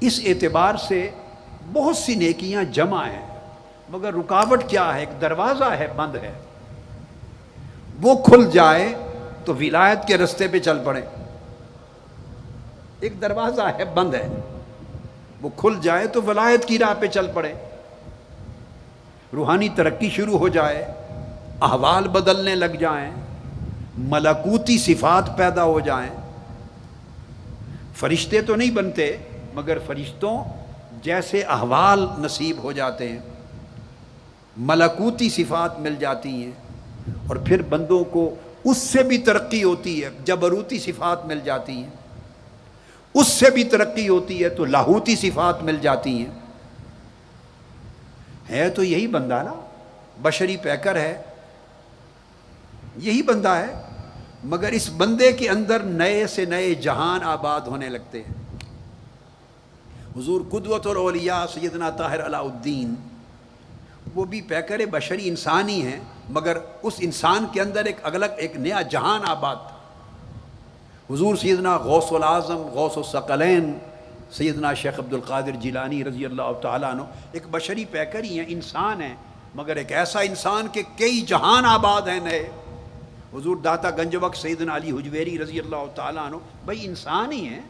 اس اعتبار سے بہت سی نیکیاں جمع ہیں، مگر رکاوٹ کیا ہے؟ ایک دروازہ ہے، بند ہے، وہ کھل جائے تو ولایت کے رستے پہ چل پڑے۔ ایک دروازہ ہے، بند ہے، وہ کھل جائے تو ولایت کی راہ پہ چل پڑے، روحانی ترقی شروع ہو جائے، احوال بدلنے لگ جائیں، ملکوتی صفات پیدا ہو جائیں۔ فرشتے تو نہیں بنتے، مگر فرشتوں جیسے احوال نصیب ہو جاتے ہیں، ملکوتی صفات مل جاتی ہیں، اور پھر بندوں کو اس سے بھی ترقی ہوتی ہے، جبروتی صفات مل جاتی ہیں، اس سے بھی ترقی ہوتی ہے تو لاہوتی صفات مل جاتی ہیں۔ ہے تو یہی بندہ نا، بشری پیکر ہے، یہی بندہ ہے، مگر اس بندے کے اندر نئے سے نئے جہان آباد ہونے لگتے ہیں۔ حضور قدوۃ الاولیاء سیدنا طاہر علاء الدین، وہ بھی پیکر بشری انسانی ہیں، مگر اس انسان کے اندر ایک نیا جہان آباد تھا۔ حضور سیدنا غوث العظم غوث الثقلین سیدنا شیخ عبد القادر جیلانی رضی اللہ تعالیٰ عنہ ایک بشری پیکر ہی ہیں، انسان ہیں، مگر ایک ایسا انسان کہ کئی جہان آباد ہیں نئے۔ حضور داتا گنج بخش سیدنا علی حجویری رضی اللہ تعالیٰ عنہ بھائی انسان ہی ہیں،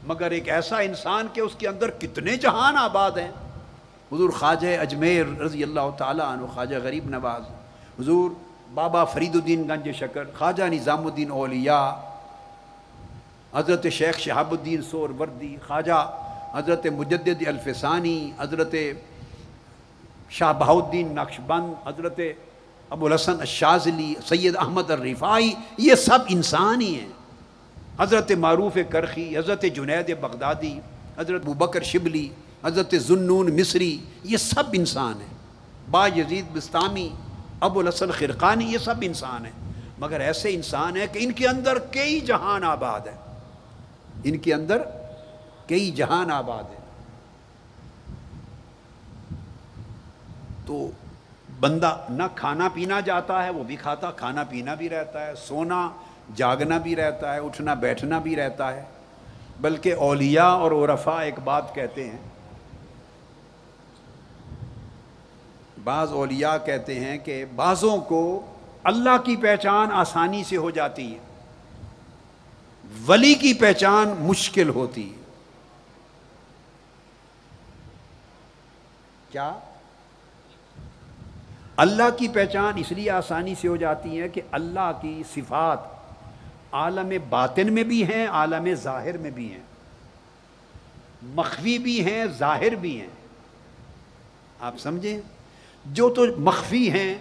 مگر ایک ایسا انسان کہ اس کے اندر کتنے جہان آباد ہیں۔ حضور خواجہ اجمیر رضی اللہ تعالیٰ عنہ، خواجہ غریب نواز، حضور بابا فرید الدین گنج شکر، خواجہ نظام الدین اولیاء، حضرت شیخ شہاب الدین سہروردی، خواجہ حضرت مجدد الفسانی، حضرت شاہ بہاء الدین نقشبند، حضرت ابو الحسن الشاذلی، سید احمد الرفاعی، یہ سب انسان ہی ہیں۔ حضرت معروف کرخی، حضرت جنید بغدادی، حضرت ابوبکر شبلی، حضرت ذوالنون مصری، یہ سب انسان ہیں۔ با یزید بستامی، ابو الحسن خرقانی، یہ سب انسان ہیں، مگر ایسے انسان ہیں کہ ان کے اندر کئی جہان آباد ہیں، ان کے اندر کئی جہان آباد ہیں۔ تو بندہ نہ کھانا پینا جاتا ہے، وہ بھی کھاتا، کھانا پینا بھی رہتا ہے، سونا جاگنا بھی رہتا ہے، اٹھنا بیٹھنا بھی رہتا ہے۔ بلکہ اولیاء اور عرفاء ایک بات کہتے ہیں، بعض اولیاء کہتے ہیں کہ بعضوں کو اللہ کی پہچان آسانی سے ہو جاتی ہے، ولی کی پہچان مشکل ہوتی ہے۔ کیا؟ اللہ کی پہچان اس لیے آسانی سے ہو جاتی ہے کہ اللہ کی صفات عالم باطن میں بھی ہیں، عالم ظاہر میں بھی ہیں، مخفی بھی ہیں، ظاہر بھی ہیں۔ آپ سمجھیں، جو تو مخفی ہیں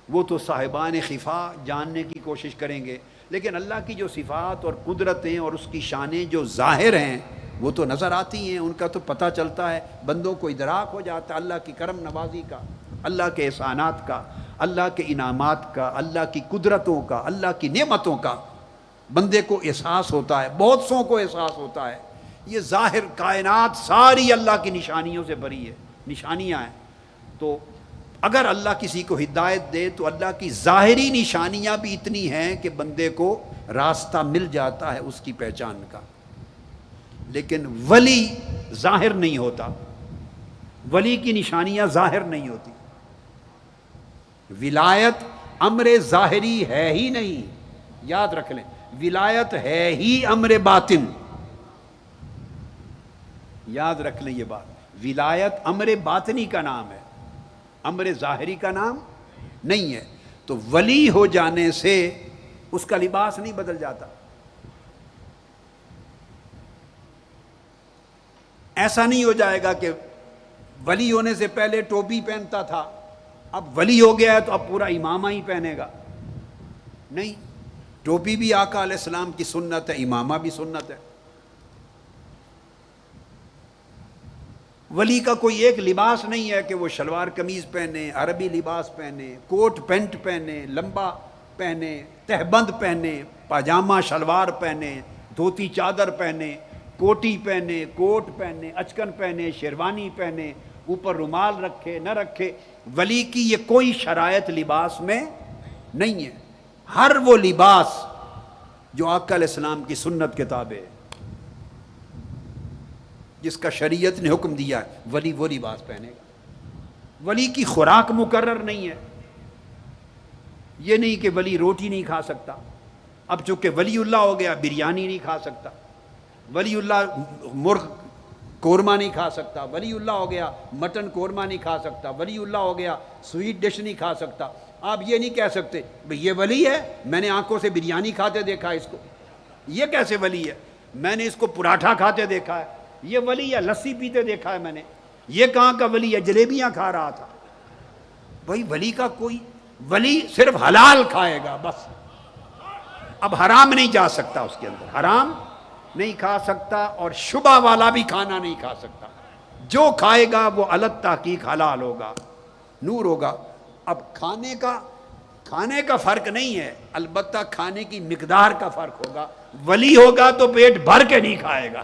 وہ تو صاحبان خفا جاننے کی کوشش کریں گے، لیکن اللہ کی جو صفات اور قدرتیں اور اس کی شانیں جو ظاہر ہیں وہ تو نظر آتی ہیں، ان کا تو پتہ چلتا ہے، بندوں کو ادراک ہو جاتا ہے اللہ کی کرم نوازی کا، اللہ کے احسانات کا، اللہ کے انعامات کا، اللہ کی قدرتوں کا، اللہ کی نعمتوں کا بندے کو احساس ہوتا ہے، بہت سوں کو احساس ہوتا ہے۔ یہ ظاہر کائنات ساری اللہ کی نشانیوں سے بھری ہے، نشانیاں ہیں۔ تو اگر اللہ کسی کو ہدایت دے تو اللہ کی ظاہری نشانیاں بھی اتنی ہیں کہ بندے کو راستہ مل جاتا ہے اس کی پہچان کا۔ لیکن ولی ظاہر نہیں ہوتا، ولی کی نشانیاں ظاہر نہیں ہوتی۔ ولایت امر ظاہری ہے ہی نہیں، یاد رکھ لیں، ولایت ہے ہی امر باطن، یاد رکھ لیں یہ بات، ولایت امر باطنی کا نام ہے، امر ظاہری کا نام نہیں ہے۔ تو ولی ہو جانے سے اس کا لباس نہیں بدل جاتا، ایسا نہیں ہو جائے گا کہ ولی ہونے سے پہلے ٹوپی پہنتا تھا، اب ولی ہو گیا ہے تو اب پورا امامہ ہی پہنے گا۔ نہیں، ٹوپی بھی آقا علیہ السلام کی سنت ہے، امامہ بھی سنت ہے۔ ولی کا کوئی ایک لباس نہیں ہے کہ وہ شلوار قمیض پہنے، عربی لباس پہنے، کوٹ پینٹ پہنے، لمبا پہنے، تہبند پہنے، پاجامہ شلوار پہنے، دھوتی چادر پہنے، کوٹی پہنے، کوٹ پہنے، اچکن پہنے، شیروانی پہنے، اوپر رومال رکھے نہ رکھے۔ ولی کی یہ کوئی شرائط لباس میں نہیں ہے، ہر وہ لباس جو آقا علیہ السلام کی سنت کے تابع ہے۔ جس کا شریعت نے حکم دیا ہے ولی وہ لباس پہنے گا۔ ولی کی خوراک مقرر نہیں ہے، یہ نہیں کہ ولی روٹی نہیں کھا سکتا، اب چونکہ ولی اللہ ہو گیا بریانی نہیں کھا سکتا، ولی اللہ مرغ قورمہ نہیں کھا سکتا، ولی اللہ ہو گیا مٹن قورمہ نہیں کھا سکتا، ولی اللہ ہو گیا سویٹ ڈش نہیں کھا سکتا۔ آپ یہ نہیں کہہ سکتے بھئی یہ ولی ہے، میں نے آنکھوں سے بریانی کھاتے دیکھا اس کو، یہ کیسے ولی ہے؟ میں نے اس کو پراٹھا کھاتے دیکھا ہے، یہ ولی ہے لسی پیتے دیکھا ہے میں نے، یہ کہاں کا ولی ہے؟ جلیبیاں کھا رہا تھا۔ بھئی ولی کا کوئی، ولی صرف حلال کھائے گا بس، اب حرام نہیں جا سکتا، اس کے اندر حرام نہیں کھا سکتا، اور شبہ والا بھی کھانا نہیں کھا سکتا، جو کھائے گا وہ الگ تحقیق حلال ہوگا، نور ہوگا۔ اب کھانے کا فرق نہیں ہے، البتہ کھانے کی مقدار کا فرق ہوگا۔ ولی ہوگا تو پیٹ بھر کے نہیں کھائے گا،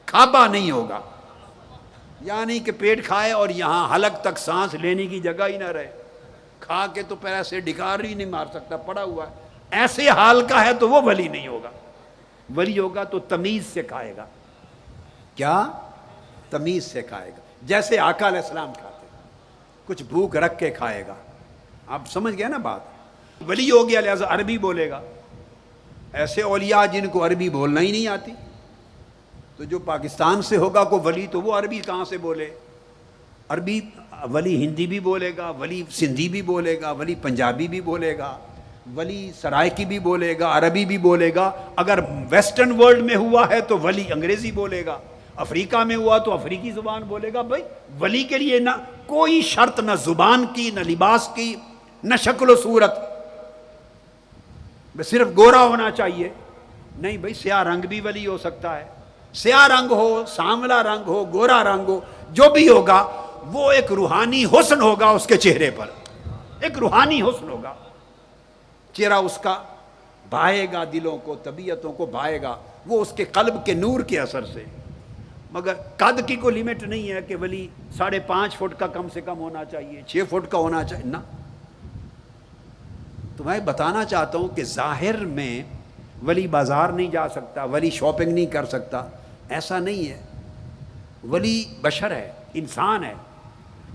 کھابا نہیں ہوگا، یعنی کہ پیٹ کھائے اور یہاں حلق تک سانس لینے کی جگہ ہی نہ رہے، کھا کے تو پیر ایسے ڈکار ہی نہیں مار سکتا، پڑا ہوا ہے، ایسے حال کا ہے تو وہ ولی نہیں ہوگا۔ ولی ہوگا تو تمیز سے کھائے گا، کیا؟ تمیز سے کھائے گا، جیسے آقا علیہ السلام کھاتے، کچھ بھوک رکھ کے کھائے گا۔ آپ سمجھ گئے نا بات؟ ولی ہو گیا لہذا عربی بولے گا، ایسے اولیاء جن کو عربی بولنا ہی نہیں آتی، تو جو پاکستان سے ہوگا کوئی ولی تو وہ عربی کہاں سے بولے؟ عربی ولی ہندی بھی بولے گا، ولی سندھی بھی بولے گا، ولی پنجابی بھی بولے گا، ولی سرائکی بھی بولے گا، عربی بھی بولے گا، اگر ویسٹرن ورلڈ میں ہوا ہے تو ولی انگریزی بولے گا، افریقہ میں ہوا تو افریقی زبان بولے گا۔ بھائی ولی کے لیے نہ کوئی شرط، نہ زبان کی، نہ لباس کی، نہ شکل و صورت، صرف گورا ہونا چاہیے نہیں بھائی، سیاہ رنگ بھی ولی ہو سکتا ہے، سیاہ رنگ ہو، سانولا رنگ ہو، گورا رنگ ہو، جو بھی ہوگا وہ ایک روحانی حسن ہوگا اس کے چہرے پر، ایک روحانی حسن ہوگا، چہرہ اس کا بھائے گا، دلوں کو، طبیعتوں کو بھائے گا، وہ اس کے قلب کے نور کے اثر سے۔ مگر قد کی کوئی لیمٹ نہیں ہے کہ ولی 5.5 فٹ کا کم سے کم ہونا چاہیے، 6 فٹ کا ہونا چاہیے، نہ۔ تو میں بتانا چاہتا ہوں کہ ظاہر میں ولی بازار نہیں جا سکتا، ولی شاپنگ نہیں کر سکتا، ایسا نہیں ہے۔ ولی بشر ہے، انسان ہے،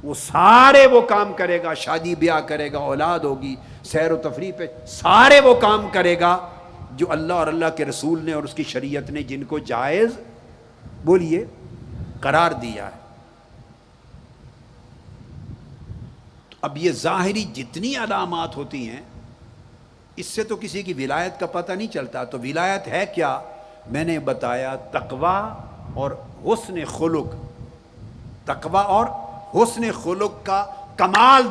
وہ سارے وہ کام کرے گا، شادی بیاہ کرے گا، اولاد ہوگی، سیر و تفریح پہ سارے وہ کام کرے گا جو اللہ اور اللہ کے رسول نے اور اس کی شریعت نے جن کو جائز بولیے قرار دیا ہے۔ اب یہ ظاہری جتنی علامات ہوتی ہیں اس سے تو کسی کی ولایت کا پتہ نہیں چلتا، تو ولایت ہے کیا؟ میں نے بتایا تقوی اور حسن خلق، تقوی اور حسن خلق کا کمال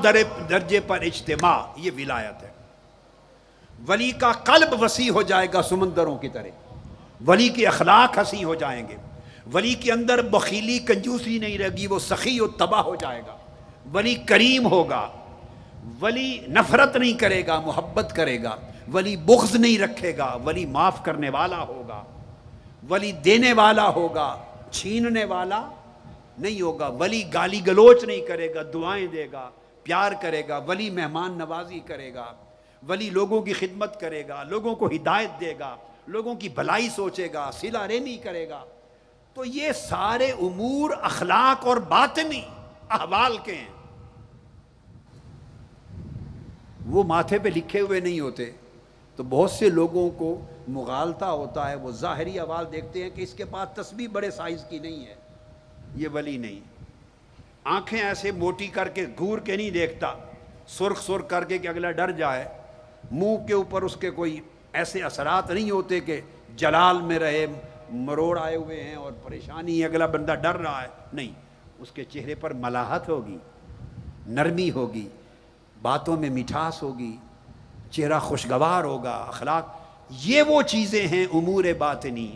درجے پر اجتماع، یہ ولایت ہے۔ ولی کا قلب وسیع ہو جائے گا سمندروں کی طرح، ولی کے اخلاق حسین ہو جائیں گے، ولی کے اندر بخیلی کنجوسی نہیں رہے گی، وہ سخی و تباہ ہو جائے گا، ولی کریم ہوگا، ولی نفرت نہیں کرے گا، محبت کرے گا، ولی بغض نہیں رکھے گا، ولی معاف کرنے والا ہوگا، ولی دینے والا ہوگا، چھیننے والا نہیں ہوگا، ولی گالی گلوچ نہیں کرے گا، دعائیں دے گا، پیار کرے گا، ولی مہمان نوازی کرے گا، ولی لوگوں کی خدمت کرے گا، لوگوں کو ہدایت دے گا، لوگوں کی بھلائی سوچے گا، صلہ رحمی کرے گا۔ تو یہ سارے امور اخلاق اور باطنی احوال کے ہیں، وہ ماتھے پہ لکھے ہوئے نہیں ہوتے۔ تو بہت سے لوگوں کو مغالطہ ہوتا ہے، وہ ظاہری احوال دیکھتے ہیں کہ اس کے پاس تسبیح بڑے سائز کی نہیں ہے، یہ ولی نہیں۔ آنکھیں ایسے موٹی کر کے گور کے نہیں دیکھتا، سرخ سرخ کر کے کہ اگلا ڈر جائے، منہ کے اوپر اس کے کوئی ایسے اثرات نہیں ہوتے کہ جلال میں رہے، مروڑ آئے ہوئے ہیں اور پریشانی ہے، اگلا بندہ ڈر رہا ہے، نہیں، اس کے چہرے پر ملاحت ہوگی، نرمی ہوگی، باتوں میں مٹھاس ہوگی، چہرہ خوشگوار ہوگا، اخلاق۔ یہ وہ چیزیں ہیں امور باطنی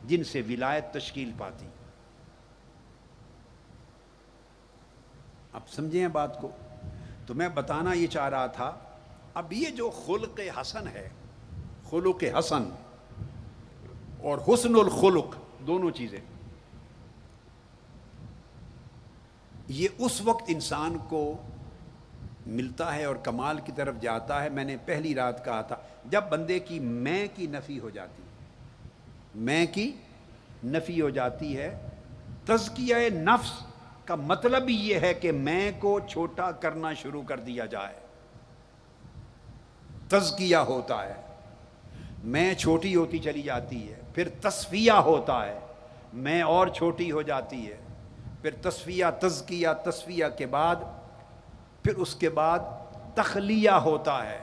جن سے ولایت تشکیل پاتی۔ اب سمجھیں بات کو؟ تو میں بتانا یہ چاہ رہا تھا، اب یہ جو خلق حسن ہے، خلق حسن اور حسن الخلق، دونوں چیزیں، یہ اس وقت انسان کو ملتا ہے اور کمال کی طرف جاتا ہے۔ میں نے پہلی رات کہا تھا، جب بندے کی میں کی نفی ہو جاتی، میں کی نفی ہو جاتی ہے۔ تزکیہ نفس کا مطلب ہی یہ ہے کہ میں کو چھوٹا کرنا شروع کر دیا جائے، تزکیہ ہوتا ہے، میں چھوٹی ہوتی چلی جاتی ہے، پھر تصفیہ ہوتا ہے، میں اور چھوٹی ہو جاتی ہے، پھر تصفیہ، تزکیہ، تصفیہ کے بعد پھر اس کے بعد تخلیہ ہوتا ہے،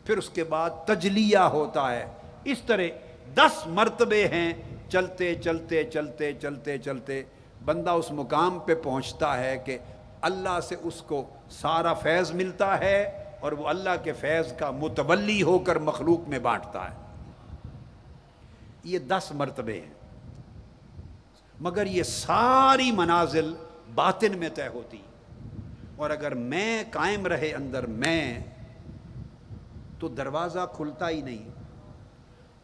پھر اس کے بعد تجلیہ ہوتا ہے۔ اس طرح 10 مرتبے ہیں، چلتے چلتے چلتے چلتے چلتے بندہ اس مقام پہ پہنچتا ہے کہ اللہ سے اس کو سارا فیض ملتا ہے اور وہ اللہ کے فیض کا متولی ہو کر مخلوق میں بانٹتا ہے۔ یہ 10 مرتبے ہیں، مگر یہ ساری منازل باطن میں طے ہوتی، اور اگر میں قائم رہے اندر میں، تو دروازہ کھلتا ہی نہیں۔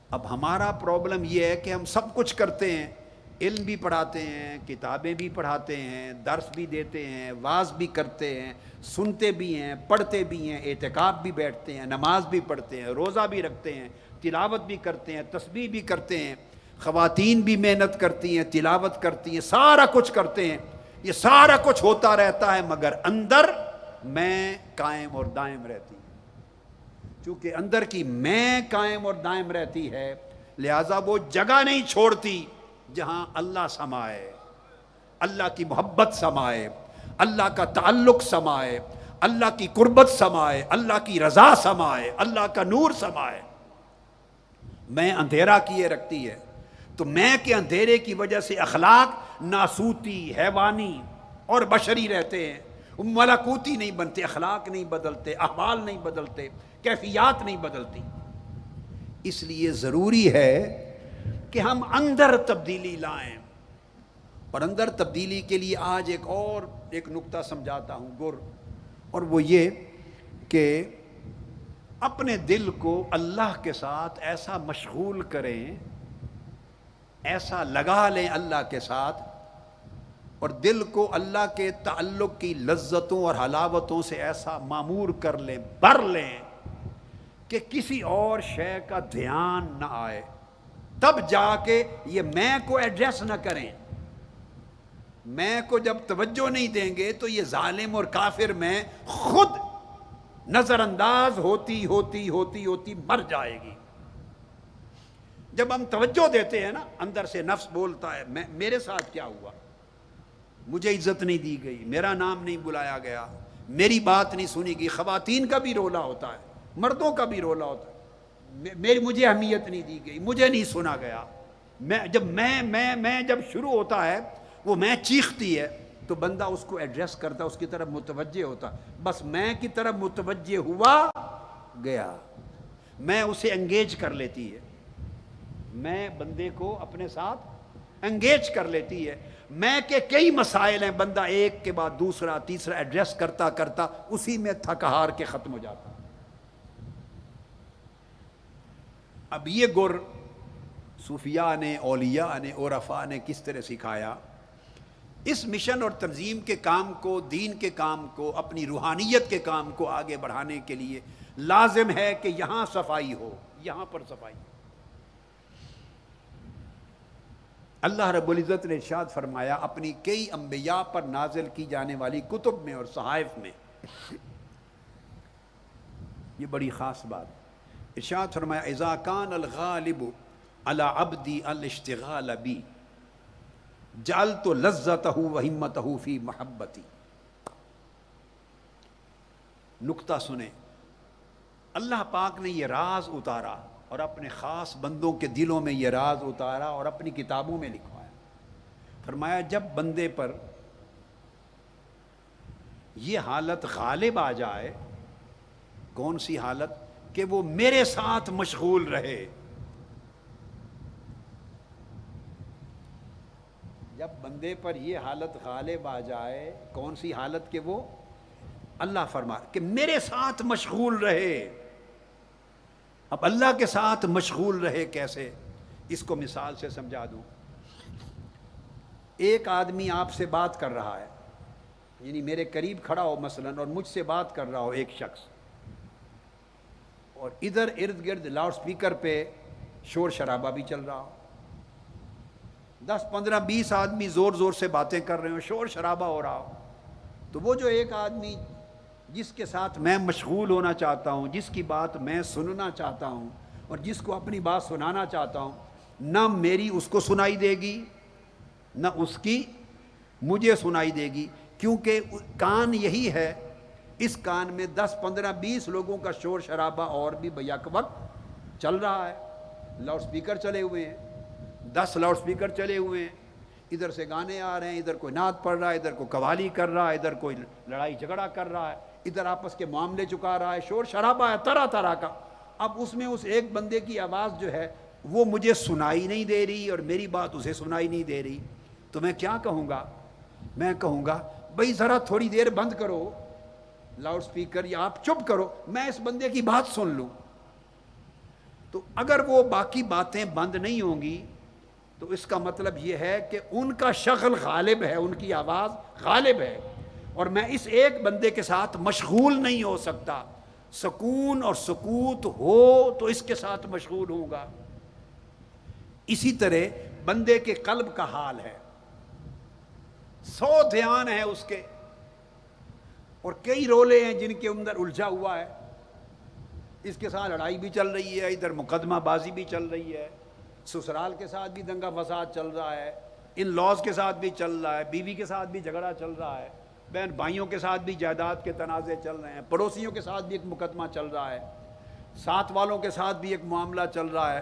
اب ہمارا پرابلم یہ ہے کہ ہم سب کچھ کرتے ہیں، علم بھی پڑھاتے ہیں، کتابیں بھی پڑھاتے ہیں، درس بھی دیتے ہیں، واعظ بھی کرتے ہیں، سنتے بھی ہیں، پڑھتے بھی ہیں، اعتکاف بھی بیٹھتے ہیں، نماز بھی پڑھتے ہیں، روزہ بھی رکھتے ہیں، تلاوت بھی کرتے ہیں، تسبیح بھی کرتے ہیں، خواتین بھی محنت کرتی ہیں، تلاوت کرتی ہیں، سارا کچھ کرتے ہیں، یہ سارا کچھ ہوتا رہتا ہے، مگر اندر میں قائم اور دائم رہتی ہے۔ چونکہ اندر کی میں قائم اور دائم رہتی ہے، لہذا وہ جگہ نہیں چھوڑتی جہاں اللہ سمائے، اللہ کی محبت سمائے، اللہ کا تعلق سمائے، اللہ کی قربت سمائے، اللہ کی رضا سمائے، اللہ کا نور سمائے۔ میں اندھیرا کیے رکھتی ہے، تو میں کے اندھیرے کی وجہ سے اخلاق ناسوتی، حیوانی اور بشری رہتے ہیں، ملکوتی نہیں بنتے، اخلاق نہیں بدلتے، احوال نہیں بدلتے، کیفیات نہیں بدلتی۔ اس لیے ضروری ہے کہ ہم اندر تبدیلی لائیں، اور اندر تبدیلی کے لیے آج ایک نقطہ سمجھاتا ہوں گر، اور وہ یہ کہ اپنے دل کو اللہ کے ساتھ ایسا مشغول کریں، ایسا لگا لیں اللہ کے ساتھ، اور دل کو اللہ کے تعلق کی لذتوں اور حلاوتوں سے ایسا معمور کر لیں، بھر لیں کہ کسی اور شے کا دھیان نہ آئے، تب جا کے یہ میں کو ایڈریس نہ کریں۔ میں کو جب توجہ نہیں دیں گے تو یہ ظالم اور کافر میں خود نظر انداز ہوتی ہوتی ہوتی ہوتی مر جائے گی۔ جب ہم توجہ دیتے ہیں نا، اندر سے نفس بولتا ہے میرے ساتھ کیا ہوا، مجھے عزت نہیں دی گئی، میرا نام نہیں بلایا گیا، میری بات نہیں سنی گئی۔ خواتین کا بھی رولا ہوتا ہے، مردوں کا بھی رولا ہوتا ہے، مجھے اہمیت نہیں دی گئی، مجھے نہیں سنا گیا۔ میں جب شروع ہوتا ہے، وہ میں چیختی ہے، تو بندہ اس کو ایڈریس کرتا، اس کی طرف متوجہ ہوتا، بس میں کی طرف متوجہ ہوا گیا، میں اسے انگیج کر لیتی ہے، میں بندے کو اپنے ساتھ انگیج کر لیتی ہے۔ میں کے کئی مسائل ہیں، بندہ ایک کے بعد دوسرا تیسرا ایڈریس کرتا کرتا اسی میں تھک ہار کے ختم ہو جاتا۔ اب یہ گر صوفیاء نے، اولیاء نے، عرفاء نے کس طرح سکھایا، اس مشن اور تنظیم کے کام کو، دین کے کام کو، اپنی روحانیت کے کام کو آگے بڑھانے کے لیے لازم ہے کہ یہاں صفائی ہو، یہاں پر صفائی ہو۔ اللہ رب العزت نے ارشاد فرمایا اپنی کئی انبیاء پر نازل کی جانے والی کتب میں اور صحائف میں، یہ بڑی خاص بات، ارشاد فرمایا اذا کان الغالب علی عبدی الاشتغال بی جعلت لذتہ وہمتہ فی محبتی۔ نقطہ سنیں، اللہ پاک نے یہ راز اتارا اور اپنے خاص بندوں کے دلوں میں یہ راز اتارا اور اپنی کتابوں میں لکھوایا۔ فرمایا جب بندے پر یہ حالت غالب آ جائے، کون سی حالت؟ کہ وہ میرے ساتھ مشغول رہے۔ جب بندے پر یہ حالت غالب آ جائے، کون سی حالت؟ کہ وہ اللہ فرما کہ میرے ساتھ مشغول رہے۔ اب اللہ کے ساتھ مشغول رہے کیسے؟ اس کو مثال سے سمجھا دوں۔ ایک آدمی آپ سے بات کر رہا ہے، یعنی میرے قریب کھڑا ہو مثلا اور مجھ سے بات کر رہا ہو ایک شخص، اور ادھر ارد گرد لاؤڈ سپیکر پہ شور شرابہ بھی چل رہا ہو، 10-15-20 آدمی زور زور سے باتیں کر رہے ہوں، شور شرابہ ہو رہا ہو، تو وہ جو ایک آدمی جس کے ساتھ میں مشغول ہونا چاہتا ہوں، جس کی بات میں سننا چاہتا ہوں اور جس کو اپنی بات سنانا چاہتا ہوں، نہ میری اس کو سنائی دے گی نہ اس کی مجھے سنائی دے گی، کیونکہ کان یہی ہے، اس کان میں 10-15-20 لوگوں کا شور شرابہ اور بھی بیک وقت چل رہا ہے، لاؤڈ سپیکر چلے ہوئے ہیں، 10 لاؤڈ سپیکر چلے ہوئے ہیں، ادھر سے گانے آ رہے ہیں، ادھر کوئی نعت پڑھ رہا ہے، ادھر کوئی قوالی کر رہا ہے، ادھر کوئی لڑائی جھگڑا کر رہا ہے، ادھر آپس کے معاملے چکا رہا ہے، شور شرابہ ہے طرح طرح کا۔ اب اس میں اس ایک بندے کی آواز جو ہے وہ مجھے سنائی نہیں دے رہی اور میری بات اسے سنائی نہیں دے رہی، تو میں کیا کہوں گا؟ میں کہوں گا بھئی ذرا تھوڑی دیر بند کرو لاؤڈ سپیکر، یا آپ چپ کرو، میں اس بندے کی بات سن لوں۔ تو اگر وہ باقی باتیں بند نہیں ہوں گی تو اس کا مطلب یہ ہے کہ ان کا شغل غالب ہے، ان کی آواز غالب ہے، اور میں اس ایک بندے کے ساتھ مشغول نہیں ہو سکتا۔ سکون اور سکوت ہو تو اس کے ساتھ مشغول ہوں گا۔ اسی طرح بندے کے قلب کا حال ہے، 100 دھیان ہے اس کے، اور کئی رولے ہیں جن کے اندر الجھا ہوا ہے، اس کے ساتھ لڑائی بھی چل رہی ہے، ادھر مقدمہ بازی بھی چل رہی ہے، سسرال کے ساتھ بھی دنگا فساد چل رہا ہے، ان لاز کے ساتھ بھی چل رہا ہے، بیوی کے ساتھ بھی جھگڑا چل رہا ہے، بہن بھائیوں کے ساتھ بھی جائیداد کے تنازع چل رہے ہیں، پڑوسیوں کے ساتھ بھی ایک مقدمہ چل رہا ہے، ساتھ والوں کے ساتھ بھی ایک معاملہ چل رہا ہے،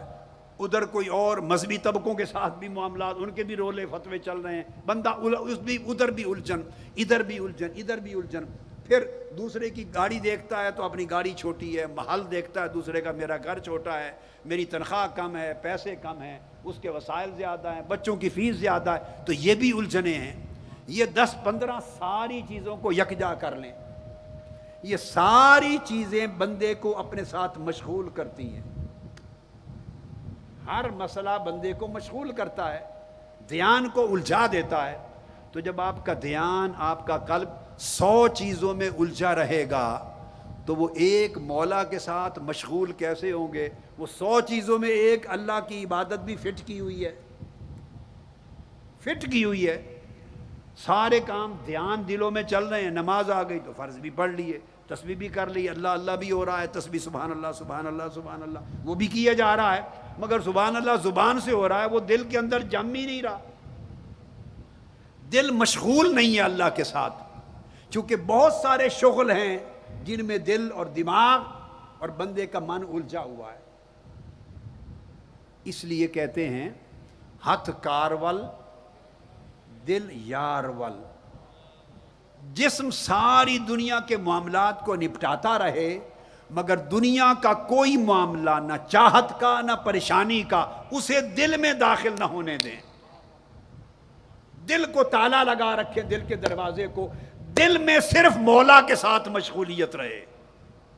ادھر کوئی اور مذہبی طبقوں کے ساتھ بھی معاملات، ان کے بھی رولے فتوے چل رہے ہیں، بندہ ادھر بھی الجھن، ادھر بھی الجھن، ادھر بھی الجھن، پھر دوسرے کی گاڑی دیکھتا ہے تو اپنی گاڑی چھوٹی ہے، محل دیکھتا ہے دوسرے کا میرا گھر چھوٹا ہے، میری تنخواہ کم ہے، پیسے کم ہیں، اس کے وسائل زیادہ ہیں، بچوں کی فیس زیادہ ہے، تو یہ بھی الجھنے ہیں۔ یہ 10-15 ساری چیزوں کو یکجا کر لیں، یہ ساری چیزیں بندے کو اپنے ساتھ مشغول کرتی ہیں، ہر مسئلہ بندے کو مشغول کرتا ہے، دھیان کو الجھا دیتا ہے۔ تو جب آپ کا دھیان، آپ کا قلب 100 چیزوں میں الجھا رہے گا تو وہ ایک مولا کے ساتھ مشغول کیسے ہوں گے؟ وہ 100 چیزوں میں ایک اللہ کی عبادت بھی فٹ کی ہوئی ہے، فٹ کی ہوئی ہے، سارے کام دھیان دلوں میں چل رہے ہیں، نماز آ گئی تو فرض بھی پڑھ لیے، تسبیح بھی کر لی، اللہ اللہ بھی ہو رہا ہے، تسبیح سبحان اللہ سبحان اللہ سبحان اللہ وہ بھی کیا جا رہا ہے، مگر سبحان اللہ زبان سے ہو رہا ہے، وہ دل کے اندر جم ہی نہیں رہا، دل مشغول نہیں ہے اللہ کے ساتھ، چونکہ بہت سارے شغل ہیں جن میں دل اور دماغ اور بندے کا من الجھا ہوا ہے۔ اس لیے کہتے ہیں ہتھ کارول دل یارول، جسم ساری دنیا کے معاملات کو نپٹاتا رہے مگر دنیا کا کوئی معاملہ، نہ چاہت کا نہ پریشانی کا، اسے دل میں داخل نہ ہونے دیں، دل کو تالا لگا رکھے، دل کے دروازے کو، دل میں صرف مولا کے ساتھ مشغولیت رہے،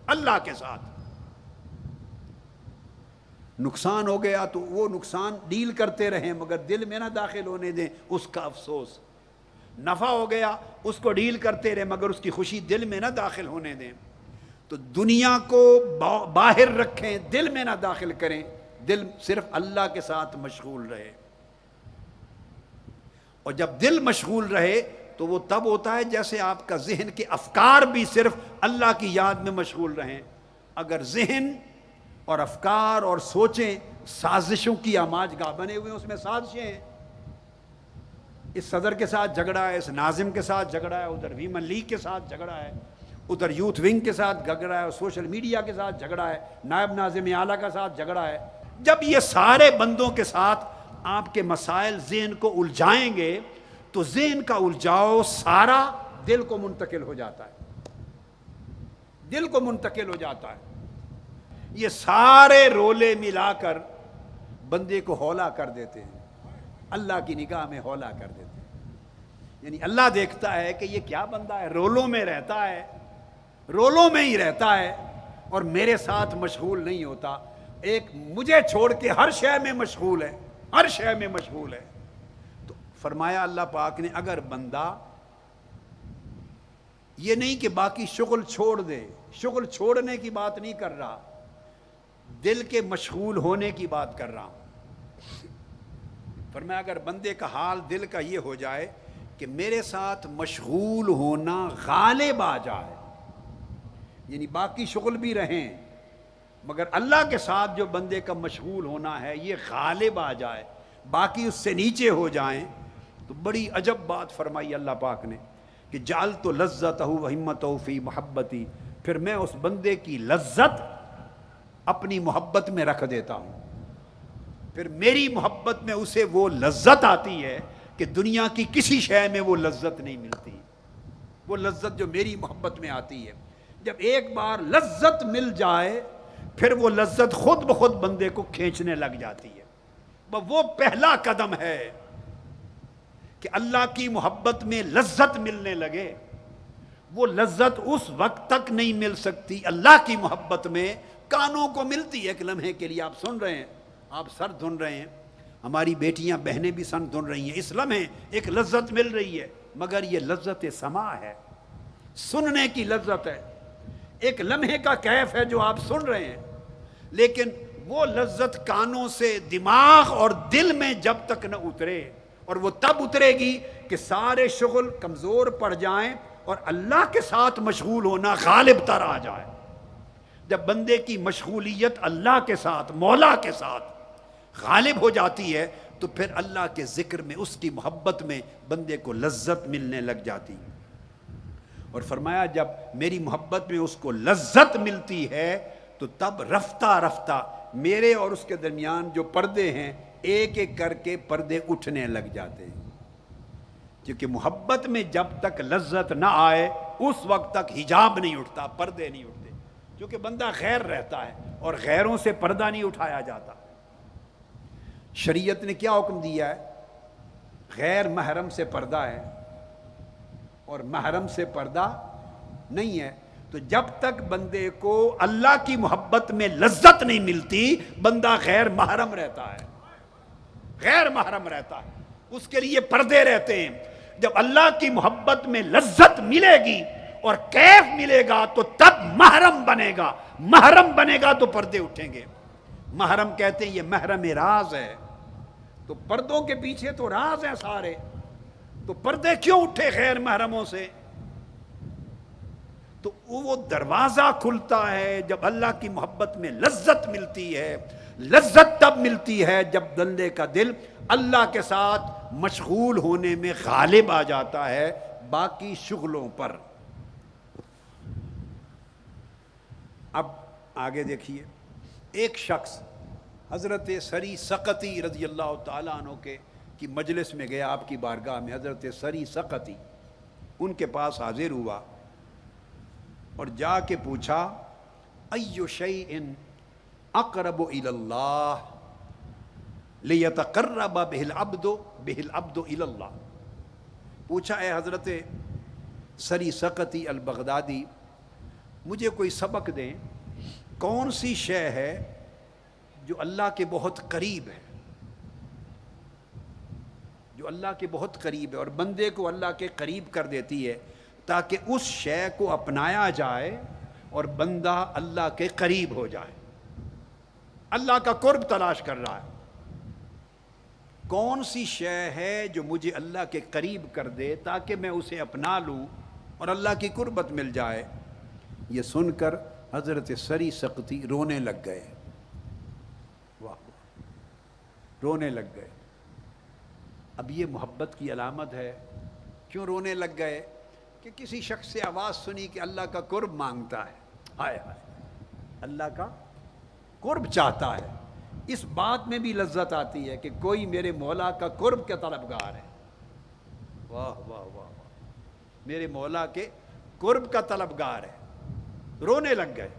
اللہ کے ساتھ۔ نقصان ہو گیا تو وہ نقصان ڈیل کرتے رہیں مگر دل میں نہ داخل ہونے دیں اس کا افسوس، نفع ہو گیا اس کو ڈیل کرتے رہیں مگر اس کی خوشی دل میں نہ داخل ہونے دیں۔ تو دنیا کو باہر رکھیں، دل میں نہ داخل کریں، دل صرف اللہ کے ساتھ مشغول رہے، اور جب دل مشغول رہے تو وہ تب ہوتا ہے جیسے آپ کا ذہن کے افکار بھی صرف اللہ کی یاد میں مشغول رہیں۔ اگر ذہن اور افکار اور سوچیں سازشوں کی آماج گاہ بنے ہوئے ہیں، اس میں سازشیں ہیں، اس صدر کے ساتھ جھگڑا ہے، اس ناظم کے ساتھ جھگڑا ہے، ادھر ویمن لیگ کے ساتھ جھگڑا ہے، ادھر یوتھ ونگ کے ساتھ جھگڑا ہے، سوشل میڈیا کے ساتھ جھگڑا ہے، نائب ناظم اعلیٰ کے ساتھ جھگڑا ہے۔ جب یہ سارے بندوں کے ساتھ آپ کے مسائل ذہن کو الجھائیں گے تو ذہن کا الجھاؤ سارا دل کو منتقل ہو جاتا ہے، دل کو منتقل ہو جاتا ہے، یہ سارے رولے ملا کر بندے کو ہولا کر دیتے ہیں، اللہ کی نگاہ میں ہولا کر دیتے ہیں۔ یعنی اللہ دیکھتا ہے کہ یہ کیا بندہ ہے، رولوں میں رہتا ہے، رولوں میں ہی رہتا ہے اور میرے ساتھ مشغول نہیں ہوتا، ایک مجھے چھوڑ کے ہر شے میں مشغول ہے، ہر شے میں مشغول ہے۔ تو فرمایا اللہ پاک نے اگر بندہ یہ نہیں کہ باقی شغل چھوڑ دے، شغل چھوڑنے کی بات نہیں کر رہا، دل کے مشغول ہونے کی بات کر رہا ہوں۔ فرمایا اگر بندے کا حال دل کا یہ ہو جائے کہ میرے ساتھ مشغول ہونا غالب آ جائے، یعنی باقی شغل بھی رہیں مگر اللہ کے ساتھ جو بندے کا مشغول ہونا ہے یہ غالب آ جائے، باقی اس سے نیچے ہو جائیں، تو بڑی عجب بات فرمائی اللہ پاک نے کہ جعلت لذتہ و ہمتہ فی محبتی، پھر میں اس بندے کی لذت اپنی محبت میں رکھ دیتا ہوں، پھر میری محبت میں اسے وہ لذت آتی ہے کہ دنیا کی کسی شے میں وہ لذت نہیں ملتی، وہ لذت جو میری محبت میں آتی ہے۔ جب ایک بار لذت مل جائے پھر وہ لذت خود بخود بندے کو کھینچنے لگ جاتی ہے۔ وہ پہلا قدم ہے کہ اللہ کی محبت میں لذت ملنے لگے، وہ لذت اس وقت تک نہیں مل سکتی، اللہ کی محبت میں کانوں کو ملتی ہے ایک لمحے کے لیے، آپ سن رہے ہیں، آپ سر دھن رہے ہیں، ہماری بیٹیاں بہنیں بھی سر دھن رہی ہیں، اس لمحے ایک لذت مل رہی ہے، مگر یہ لذت سماع ہے، سننے کی لذت ہے، ایک لمحے کا کیف ہے جو آپ سن رہے ہیں، لیکن وہ لذت کانوں سے دماغ اور دل میں جب تک نہ اترے، اور وہ تب اترے گی کہ سارے شغل کمزور پڑ جائیں اور اللہ کے ساتھ مشغول ہونا غالب تر آ جائے۔ جب بندے کی مشغولیت اللہ کے ساتھ، مولا کے ساتھ غالب ہو جاتی ہے تو پھر اللہ کے ذکر میں، اس کی محبت میں بندے کو لذت ملنے لگ جاتی ہے۔ اور فرمایا جب میری محبت میں اس کو لذت ملتی ہے تو تب رفتہ رفتہ میرے اور اس کے درمیان جو پردے ہیں ایک ایک کر کے پردے اٹھنے لگ جاتے ہیں، کیونکہ محبت میں جب تک لذت نہ آئے اس وقت تک حجاب نہیں اٹھتا، پردے نہیں اٹھتے، کیونکہ بندہ غیر رہتا ہے اور غیروں سے پردہ نہیں اٹھایا جاتا۔ شریعت نے کیا حکم دیا ہے؟ غیر محرم سے پردہ ہے اور محرم سے پردہ نہیں ہے، تو جب تک بندے کو اللہ کی محبت میں لذت نہیں ملتی بندہ غیر محرم رہتا ہے، غیر محرم رہتا ہے، اس کے لیے پردے رہتے ہیں۔ جب اللہ کی محبت میں لذت ملے گی اور کیف ملے گا تو تب محرم بنے گا، محرم بنے گا تو پردے اٹھیں گے۔ محرم کہتے ہیں یہ محرم راز ہے، تو پردوں کے پیچھے تو راز ہیں سارے، تو پردے کیوں اٹھے غیر محرموں سے؟ تو وہ دروازہ کھلتا ہے جب اللہ کی محبت میں لذت ملتی ہے۔ لذت تب ملتی ہے جب بندے کا دل اللہ کے ساتھ مشغول ہونے میں غالب آ جاتا ہے باقی شغلوں پر۔ اب آگے دیکھیے، ایک شخص حضرت سری سقطی رضی اللہ تعالیٰ عنہ کی مجلس میں گیا، آپ کی بارگاہ میں حضرت سری سقطی ان کے پاس حاضر ہوا اور جا کے پوچھا ایو شیء اقرب الی اللہ لیتقرب بہ العبد الی اللہ، پوچھا اے حضرت سری سقطی البغدادی مجھے کوئی سبق دیں، کون سی شے ہے جو اللہ کے بہت قریب ہے، جو اللہ کے بہت قریب ہے اور بندے کو اللہ کے قریب کر دیتی ہے تاکہ اس شے کو اپنایا جائے اور بندہ اللہ کے قریب ہو جائے، اللہ کا قرب تلاش کر رہا ہے، کون سی شے ہے جو مجھے اللہ کے قریب کر دے تاکہ میں اسے اپنا لوں اور اللہ کی قربت مل جائے؟ یہ سن کر حضرت سری سقطی رونے لگ گئے، واہ رونے لگ گئے۔ اب یہ محبت کی علامت ہے۔ کیوں رونے لگ گئے؟ کہ کسی شخص سے آواز سنی کہ اللہ کا قرب مانگتا ہے، ہائے ہائے اللہ کا قرب چاہتا ہے، اس بات میں بھی لذت آتی ہے کہ کوئی میرے مولا کا قرب کا طلبگار ہے، واہ واہ واہ واہ میرے مولا کے قرب کا طلبگار ہے۔ رونے لگ گئے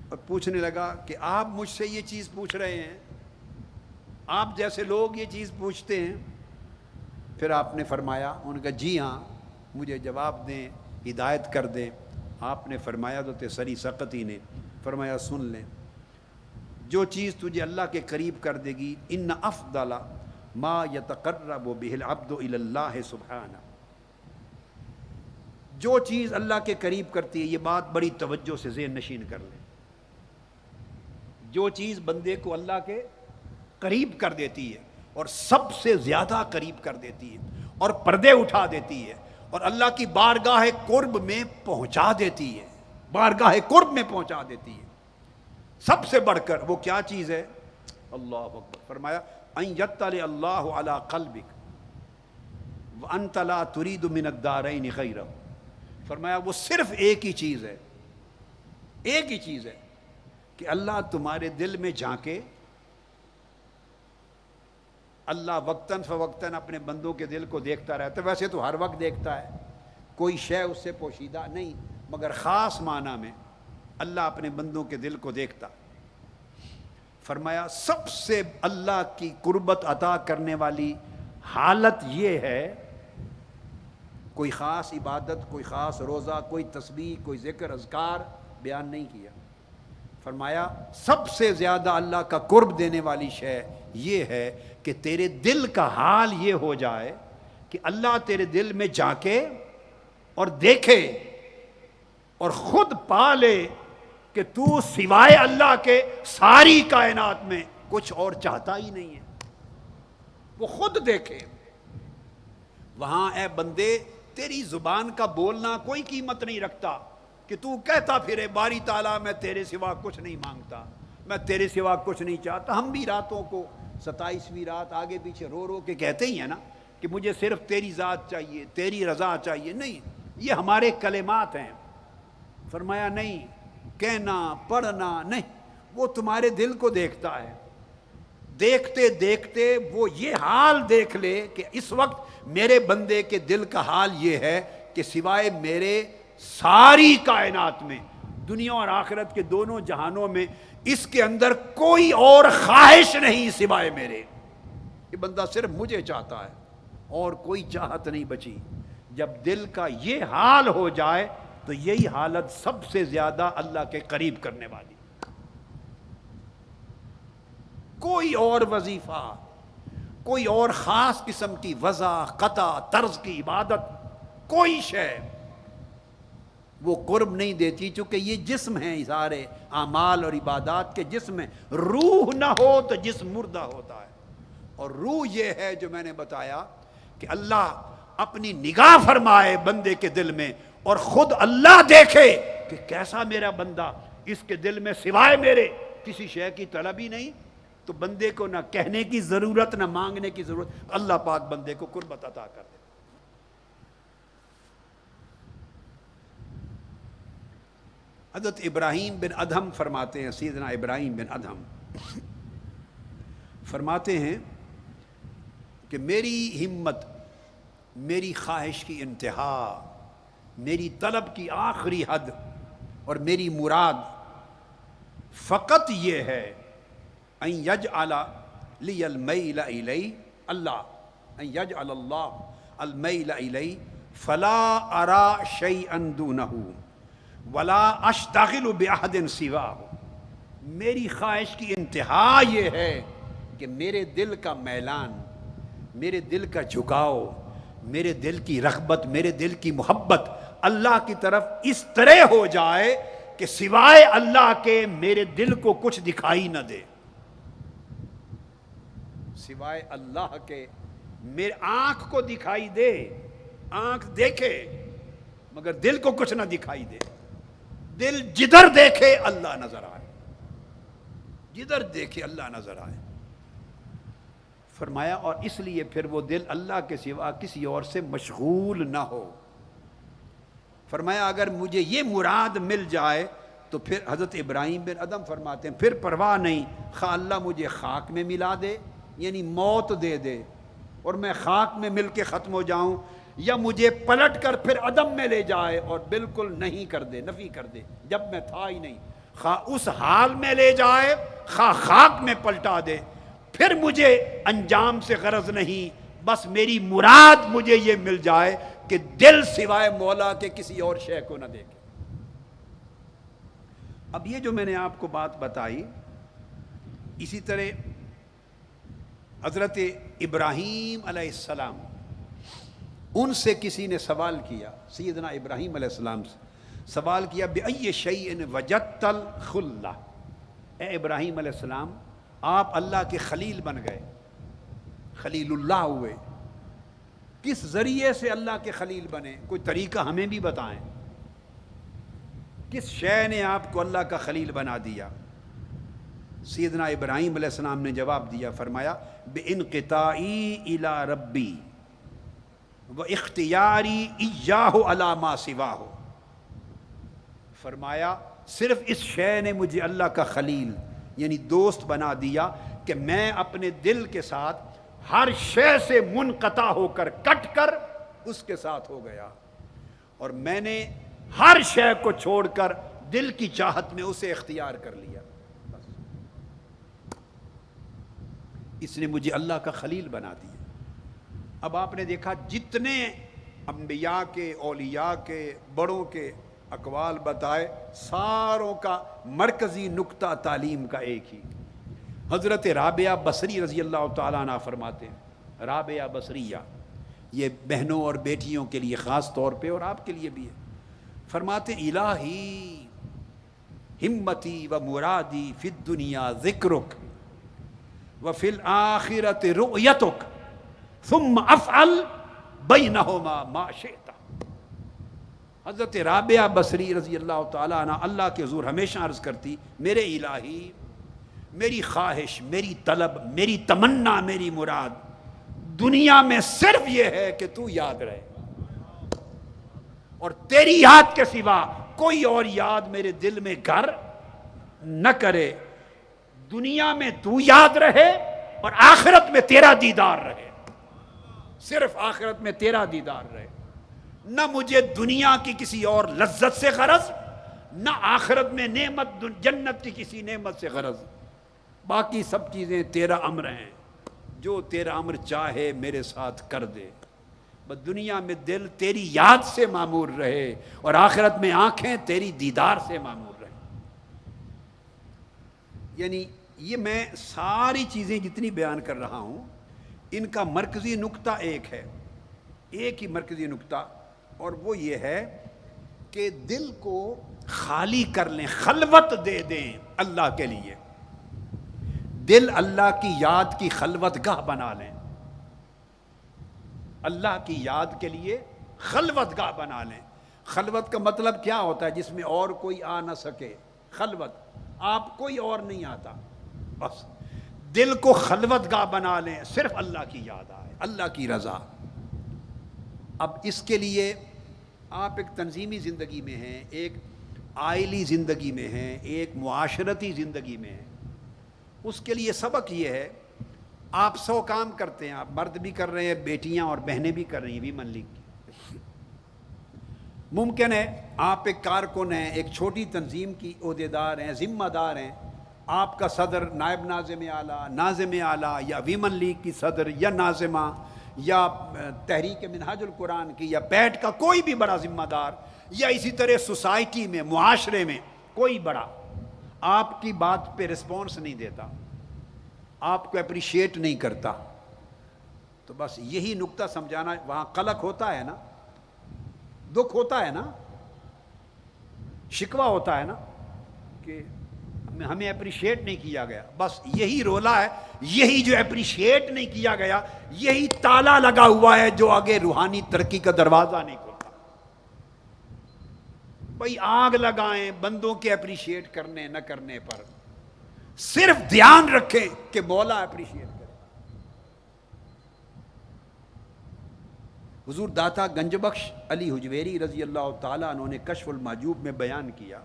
اور پوچھنے لگا کہ آپ مجھ سے یہ چیز پوچھ رہے ہیں، آپ جیسے لوگ یہ چیز پوچھتے ہیں؟ پھر آپ نے فرمایا، انہوں نے کہا جی ہاں مجھے جواب دیں، ہدایت کر دیں۔ آپ نے فرمایا تو سری سقطی نے فرمایا سن لیں، جو چیز تجھے اللہ کے قریب کر دے گی ان افضل ما یتقرب بہ العبد الی اللہ سبحانہ، جو چیز اللہ کے قریب کرتی ہے، یہ بات بڑی توجہ سے ذہن نشین کر لیں، جو چیز بندے کو اللہ کے قریب کر دیتی ہے اور سب سے زیادہ قریب کر دیتی ہے اور پردے اٹھا دیتی ہے اور اللہ کی بارگاہ قرب میں پہنچا دیتی ہے، بارگاہ قرب میں پہنچا دیتی ہے۔ سب سے بڑھ کر وہ کیا چیز ہے؟ اللہ اکبر، فرمایا ان یطلع اللہ علی قلبک وانت لا ترید من الدارین خیرہ، فرمایا وہ صرف ایک ہی چیز ہے، ایک ہی چیز ہے کہ اللہ تمہارے دل میں جھانکے۔ اللہ وقتاً فوقتاً اپنے بندوں کے دل کو دیکھتا رہتا ہے، ویسے تو ہر وقت دیکھتا ہے، کوئی شے اس سے پوشیدہ نہیں، مگر خاص معنی میں اللہ اپنے بندوں کے دل کو دیکھتا۔ فرمایا سب سے اللہ کی قربت عطا کرنے والی حالت یہ ہے، کوئی خاص عبادت، کوئی خاص روزہ، کوئی تسبیح، کوئی ذکر اذکار بیان نہیں کیا۔ فرمایا سب سے زیادہ اللہ کا قرب دینے والی شے یہ ہے کہ تیرے دل کا حال یہ ہو جائے کہ اللہ تیرے دل میں جھانکے اور دیکھے اور خود پا لے کہ تو سوائے اللہ کے ساری کائنات میں کچھ اور چاہتا ہی نہیں ہے، وہ خود دیکھے۔ وہاں اے بندے تیری زبان کا بولنا کوئی قیمت نہیں رکھتا کہ تو کہتا پھرے باری تعالیٰ میں تیرے سوا کچھ نہیں مانگتا، میں تیرے سوا کچھ نہیں چاہتا۔ ہم بھی راتوں کو 27ویں رات آگے پیچھے رو رو کے کہتے ہی ہیں نا کہ مجھے صرف تیری ذات چاہیے، تیری رضا چاہیے۔ نہیں، یہ ہمارے کلمات ہیں۔ فرمایا نہیں، کہنا پڑھنا نہیں، وہ تمہارے دل کو دیکھتا ہے۔ دیکھتے دیکھتے وہ یہ حال دیکھ لے کہ اس وقت میرے بندے کے دل کا حال یہ ہے کہ سوائے میرے ساری کائنات میں، دنیا اور آخرت کے دونوں جہانوں میں، اس کے اندر کوئی اور خواہش نہیں سوائے میرے۔ یہ بندہ صرف مجھے چاہتا ہے اور کوئی چاہت نہیں بچی۔ جب دل کا یہ حال ہو جائے تو یہی حالت سب سے زیادہ اللہ کے قریب کرنے والی۔ کوئی اور وظیفہ، کوئی اور خاص قسم کی وضع، قطع، طرز کی عبادت، کوئی شے وہ قرب نہیں دیتی، چونکہ یہ جسم ہیں، سارے اعمال اور عبادات کے جسم ہیں۔ روح نہ ہو تو جسم مردہ ہوتا ہے، اور روح یہ ہے جو میں نے بتایا کہ اللہ اپنی نگاہ فرمائے بندے کے دل میں اور خود اللہ دیکھے کہ کیسا میرا بندہ، اس کے دل میں سوائے میرے کسی شے کی طلب ہی نہیں، تو بندے کو نہ کہنے کی ضرورت نہ مانگنے کی ضرورت، اللہ پاک بندے کو قربت عطا کر دے۔ حضرت ابراہیم بن ادہم فرماتے ہیں، سیدنا ابراہیم بن ادہم فرماتے ہیں کہ میری ہمت، میری خواہش کی انتہا، میری طلب کی آخری حد اور میری مراد فقط یہ ہے ان یجعل لی المیل الی، اللہ ان یجعل اللہ المیل الی فلا ارى شیئا دونہ ولا اشتغل باحد سواہ۔ میری خواہش کی انتہا یہ ہے کہ میرے دل کا میلان، میرے دل کا جھکاؤ، میرے دل کی رغبت، میرے دل کی محبت اللہ کی طرف اس طرح ہو جائے کہ سوائے اللہ کے میرے دل کو کچھ دکھائی نہ دے۔ سوائے اللہ کے میرے آنکھ کو دکھائی دے، آنکھ دیکھے مگر دل کو کچھ نہ دکھائی دے۔ دل جدھر دیکھے اللہ نظر آئے، جدھر دیکھے اللہ نظر آئے۔ فرمایا اور اس لیے پھر وہ دل اللہ کے سوا کسی اور سے مشغول نہ ہو۔ فرمایا اگر مجھے یہ مراد مل جائے تو پھر حضرت ابراہیم بن ادہم فرماتے ہیں پھر پرواہ نہیں، خواہ اللہ مجھے خاک میں ملا دے، یعنی موت دے دے اور میں خاک میں مل کے ختم ہو جاؤں، یا مجھے پلٹ کر پھر عدم میں لے جائے اور بالکل نہیں کر دے، نفی کر دے جب میں تھا ہی نہیں، خواہ اس حال میں لے جائے خواہ خاک میں پلٹا دے، پھر مجھے انجام سے غرض نہیں، بس میری مراد مجھے یہ مل جائے کہ دل سوائے مولا کے کسی اور شے کو نہ دیکھے۔ اب یہ جو میں نے آپ کو بات بتائی، اسی طرح حضرت ابراہیم علیہ السلام، ان سے کسی نے سوال کیا، سیدنا ابراہیم علیہ السلام سے سوال کیا بِأَيِّ شَيْءٍ وَجَدتَّ الْخُلَّةَ، اے ابراہیم علیہ السلام آپ اللہ کے خلیل بن گئے، خلیل اللہ ہوئے. کس ذریعے سے اللہ کے خلیل بنے؟ کوئی طریقہ ہمیں بھی بتائیں. کس شے نے آپ کو اللہ کا خلیل بنا دیا؟ سیدنا ابراہیم علیہ السلام نے جواب دیا، فرمایا بِانْقِطَاعِي إِلَىٰ رَبِّي وَاِخْتِيَارِي إِيَّاهُ عَلَىٰ مَا سِوَاهُ. فرمایا صرف اس شے نے مجھے اللہ کا خلیل یعنی دوست بنا دیا کہ میں اپنے دل کے ساتھ ہر شے سے منقطع ہو کر کٹ کر اس کے ساتھ ہو گیا، اور میں نے ہر شے کو چھوڑ کر دل کی چاہت میں اسے اختیار کر لیا. اس نے مجھے اللہ کا خلیل بنا دیا. اب آپ نے دیکھا جتنے انبیاء کے، اولیاء کے، بڑوں کے اقوال بتائے، ساروں کا مرکزی نقطہ تعلیم کا ایک ہی. حضرت رابعہ بصری رضی اللہ تعالیٰ عنہ فرماتے ہیں، رابعہ بصریہ، یہ بہنوں اور بیٹیوں کے لیے خاص طور پہ اور آپ کے لیے بھی ہے، فرماتے الہی ہمتی و مرادی فی الدنیا ذکرک وفی الآخرت رؤیتک ثم افعل بینہما ما شئت. حضرت رابعہ بصری رضی اللہ تعالیٰ عنہ اللہ کے حضور ہمیشہ عرض کرتی، میرے الہی، میری خواہش، میری طلب، میری تمنا، میری مراد دنیا میں صرف یہ ہے کہ تو یاد رہے، اور تیری یاد کے سوا کوئی اور یاد میرے دل میں گھر نہ کرے. دنیا میں تو یاد رہے اور آخرت میں تیرا دیدار رہے، صرف آخرت میں تیرا دیدار رہے. نہ مجھے دنیا کی کسی اور لذت سے غرض، نہ آخرت میں نعمت جنت کی کسی نعمت سے غرض. باقی سب چیزیں تیرا امر ہیں، جو تیرا امر چاہے میرے ساتھ کر دے. بس دنیا میں دل تیری یاد سے معمور رہے اور آخرت میں آنکھیں تیری دیدار سے معمور رہے. یعنی یہ میں ساری چیزیں جتنی بیان کر رہا ہوں ان کا مرکزی نقطہ ایک ہے، ایک ہی مرکزی نقطہ، اور وہ یہ ہے کہ دل کو خالی کر لیں، خلوت دے دیں اللہ کے لیے. دل اللہ کی یاد کی خلوت گاہ بنا لیں، اللہ کی یاد کے لیے خلوت گاہ بنا لیں. خلوت کا مطلب کیا ہوتا ہے؟ جس میں اور کوئی آ نہ سکے. خلوت، آپ کوئی اور نہیں آتا، بس دل کو خلوت گاہ بنا لیں، صرف اللہ کی یاد آئے، اللہ کی رضا. اب اس کے لیے آپ ایک تنظیمی زندگی میں ہیں، ایک آئلی زندگی میں ہیں، ایک معاشرتی زندگی میں ہیں. اس کے لیے سبق یہ ہے، آپ 100 کام کرتے ہیں، آپ مرد بھی کر رہے ہیں، بیٹیاں اور بہنیں بھی کر رہی ہیں ویمن لیگ کی. ممکن ہے آپ ایک کارکن ہیں، ایک چھوٹی تنظیم کی عہدیدار ہیں، ذمہ دار ہیں، آپ کا صدر، نائب ناظم اعلیٰ، ناظم اعلیٰ، یا ویمن لیگ کی صدر یا ناظمہ، یا تحریک منہاج القرآن کی، یا پیٹ کا کوئی بھی بڑا ذمہ دار، یا اسی طرح سوسائٹی میں، معاشرے میں کوئی بڑا آپ کی بات پہ رسپانس نہیں دیتا، آپ کو اپریشیٹ نہیں کرتا، تو بس یہی نقطہ سمجھانا. وہاں قلق ہوتا ہے نا، دکھ ہوتا ہے نا، شکوہ ہوتا ہے نا کہ ہمیں اپریشیٹ نہیں کیا گیا. بس یہی رولا ہے، یہی جو اپریشیٹ نہیں کیا گیا، یہی تالا لگا ہوا ہے جو آگے روحانی ترقی کا دروازہ نہیں کھولتا. بھئی آگ لگائیں بندوں کے اپریشیٹ کرنے نہ کرنے پر، صرف دھیان رکھیں کہ مولا اپریشیٹ کرے. حضور داتا گنج بخش علی حجویری رضی اللہ تعالیٰ عنہ نے کشف المحجوب میں بیان کیا،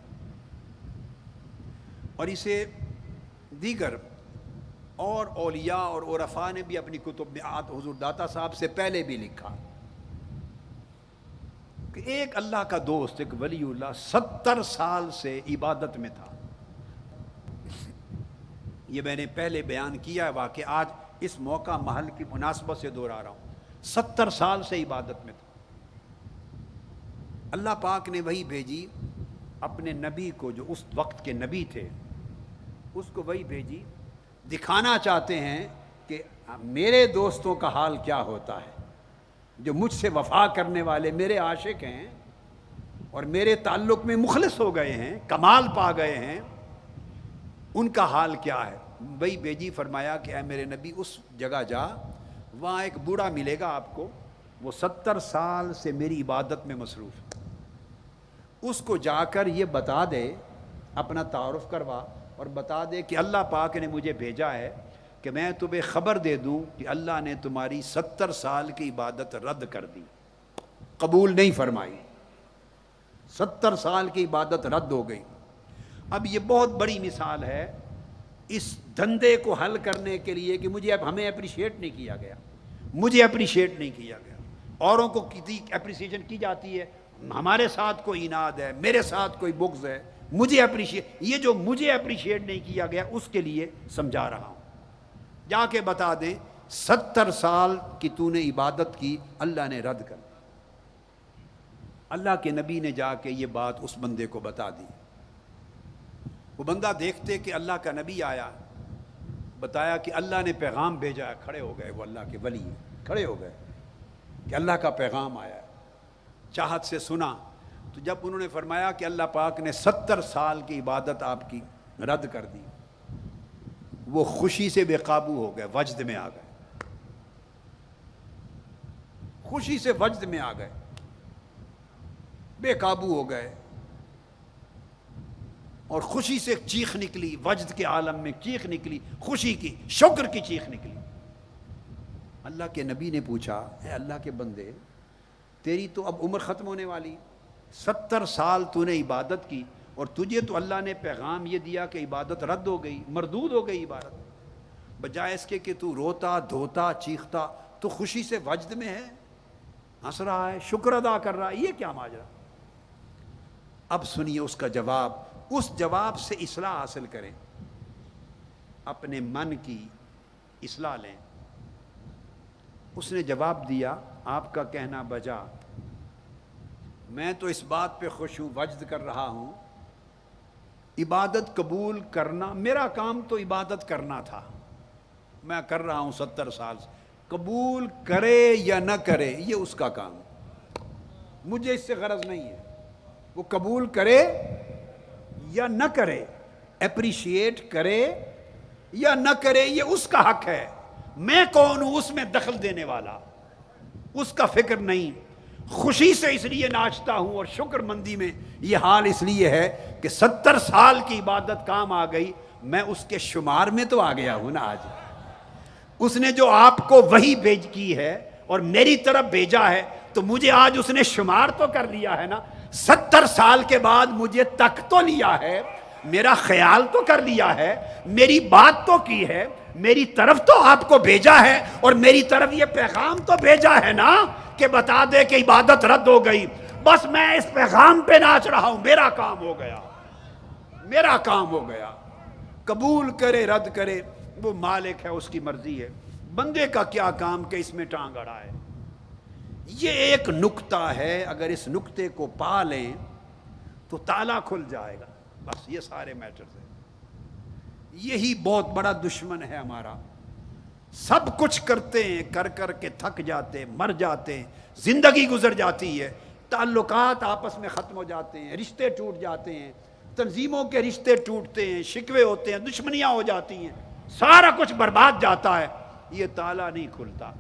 اور اسے دیگر اور اولیاء اور عرفاء نے بھی اپنی کتب میں حضور داتا صاحب سے پہلے بھی لکھا کہ ایک اللہ کا دوست، ایک ولی اللہ 70 سال سے عبادت میں تھا. یہ میں نے پہلے بیان کیا ہے واقعہ، آج اس موقع محل کی مناسبت سے دہرا رہا ہوں. 70 سال سے عبادت میں تھا. اللہ پاک نے وحی بھیجی اپنے نبی کو، جو اس وقت کے نبی تھے، اس کو وحی بھیجی، دکھانا چاہتے ہیں کہ میرے دوستوں کا حال کیا ہوتا ہے، جو مجھ سے وفا کرنے والے میرے عاشق ہیں اور میرے تعلق میں مخلص ہو گئے ہیں، کمال پا گئے ہیں، ان کا حال کیا ہے. وہی بھیجی، فرمایا کہ اے میرے نبی اس جگہ جا وہاں ایک بوڑھا ملے گا آپ کو، وہ 70 سال سے میری عبادت میں مصروف ہے، اس کو جا کر یہ بتا دے، اپنا تعارف کروا اور بتا دے کہ اللہ پاک نے مجھے بھیجا ہے کہ میں تمہیں خبر دے دوں کہ اللہ نے تمہاری 70 سال کی عبادت رد کر دی، قبول نہیں فرمائی، 70 سال کی عبادت رد ہو گئی۔ اب یہ بہت بڑی مثال ہے اس دھندے کو حل کرنے کے لیے کہ ہمیں اپریشیٹ نہیں کیا گیا، مجھے اپریشیٹ نہیں کیا گیا، اوروں کو کتنی اپریسیشن کی جاتی ہے، ہمارے ساتھ کوئی اناد ہے، میرے ساتھ کوئی بغض ہے، مجھے اپریشیٹ، یہ جو مجھے اپریشیٹ نہیں کیا گیا اس کے لیے سمجھا رہا ہوں۔ جا کے بتا دیں 70 سال کی تو نے عبادت کی، اللہ نے رد کر دی۔ اللہ کے نبی نے جا کے یہ بات اس بندے کو بتا دی۔ وہ بندہ دیکھتے کہ اللہ کا نبی آیا، بتایا کہ اللہ نے پیغام بھیجا ہے، کھڑے ہو گئے، وہ اللہ کے ولی کھڑے ہو گئے کہ اللہ کا پیغام آیا ہے، چاہت سے سنا۔ تو جب انہوں نے فرمایا کہ اللہ پاک نے 70 سال کی عبادت آپ کی رد کر دی، وہ خوشی سے بے قابو ہو گئے، وجد میں آ گئے، خوشی سے وجد میں آ گئے، بے قابو ہو گئے، اور خوشی سے چیخ نکلی، وجد کے عالم میں چیخ نکلی، خوشی کی، شکر کی چیخ نکلی۔ اللہ کے نبی نے پوچھا، اے اللہ کے بندے، تیری تو اب عمر ختم ہونے والی، 70 سال تو نے عبادت کی، اور تجھے تو اللہ نے پیغام یہ دیا کہ عبادت رد ہو گئی، مردود ہو گئی عبادت، بجائے اس کے کہ تو روتا دھوتا چیختا، تو خوشی سے وجد میں ہے، ہنس رہا ہے، شکر ادا کر رہا ہے، یہ کیا ماجرا؟ اب سنیے اس کا جواب، اس جواب سے اصلاح حاصل کریں، اپنے من کی اصلاح لیں۔ اس نے جواب دیا، آپ کا کہنا بجا، میں تو اس بات پہ خوش ہوں، وجد کر رہا ہوں، عبادت قبول کرنا، میرا کام تو عبادت کرنا تھا، میں کر رہا ہوں 70 سال سے، قبول کرے یا نہ کرے یہ اس کا کام، مجھے اس سے غرض نہیں ہے، وہ قبول کرے یا نہ کرے، اپریشیٹ کرے یا نہ کرے، یہ اس کا حق ہے، میں کون ہوں اس میں دخل دینے والا، اس کا فکر نہیں۔ خوشی سے اس لیے ناچتا ہوں اور شکر مندی میں یہ حال اس لیے ہے کہ 70 سال کی عبادت کام آ گئی، میں اس کے شمار میں تو آ گیا ہوں نا آج۔ اس نے جو آپ کو وحی بھیج کی ہے اور میری طرف بھیجا ہے، تو مجھے آج اس نے شمار تو کر لیا ہے نا، 70 سال کے بعد مجھے تک تو لیا ہے، میرا خیال تو کر لیا ہے، میری بات تو کی ہے، میری طرف تو آپ کو بھیجا ہے، اور میری طرف یہ پیغام تو بھیجا ہے نا کہ بتا دے کہ عبادت رد ہو گئی، بس میں اس پیغام پہ ناچ رہا ہوں، میرا کام ہو گیا، میرا کام ہو گیا۔ قبول کرے رد کرے وہ مالک ہے، اس کی مرضی ہے، بندے کا کیا کام کہ اس میں ٹانگ اڑائے۔ یہ ایک نکتہ ہے، اگر اس نکتے کو پا لیں تو تالا کھل جائے گا، بس یہ سارے میٹرز ہیں۔ یہی بہت بڑا دشمن ہے ہمارا، سب کچھ کرتے ہیں، کر کر کے تھک جاتے ہیں، مر جاتے ہیں، زندگی گزر جاتی ہے، تعلقات آپس میں ختم ہو جاتے ہیں، رشتے ٹوٹ جاتے ہیں، تنظیموں کے رشتے ٹوٹتے ہیں، شکوے ہوتے ہیں، دشمنیاں ہو جاتی ہیں، سارا کچھ برباد جاتا ہے، یہ تالا نہیں کھلتا۔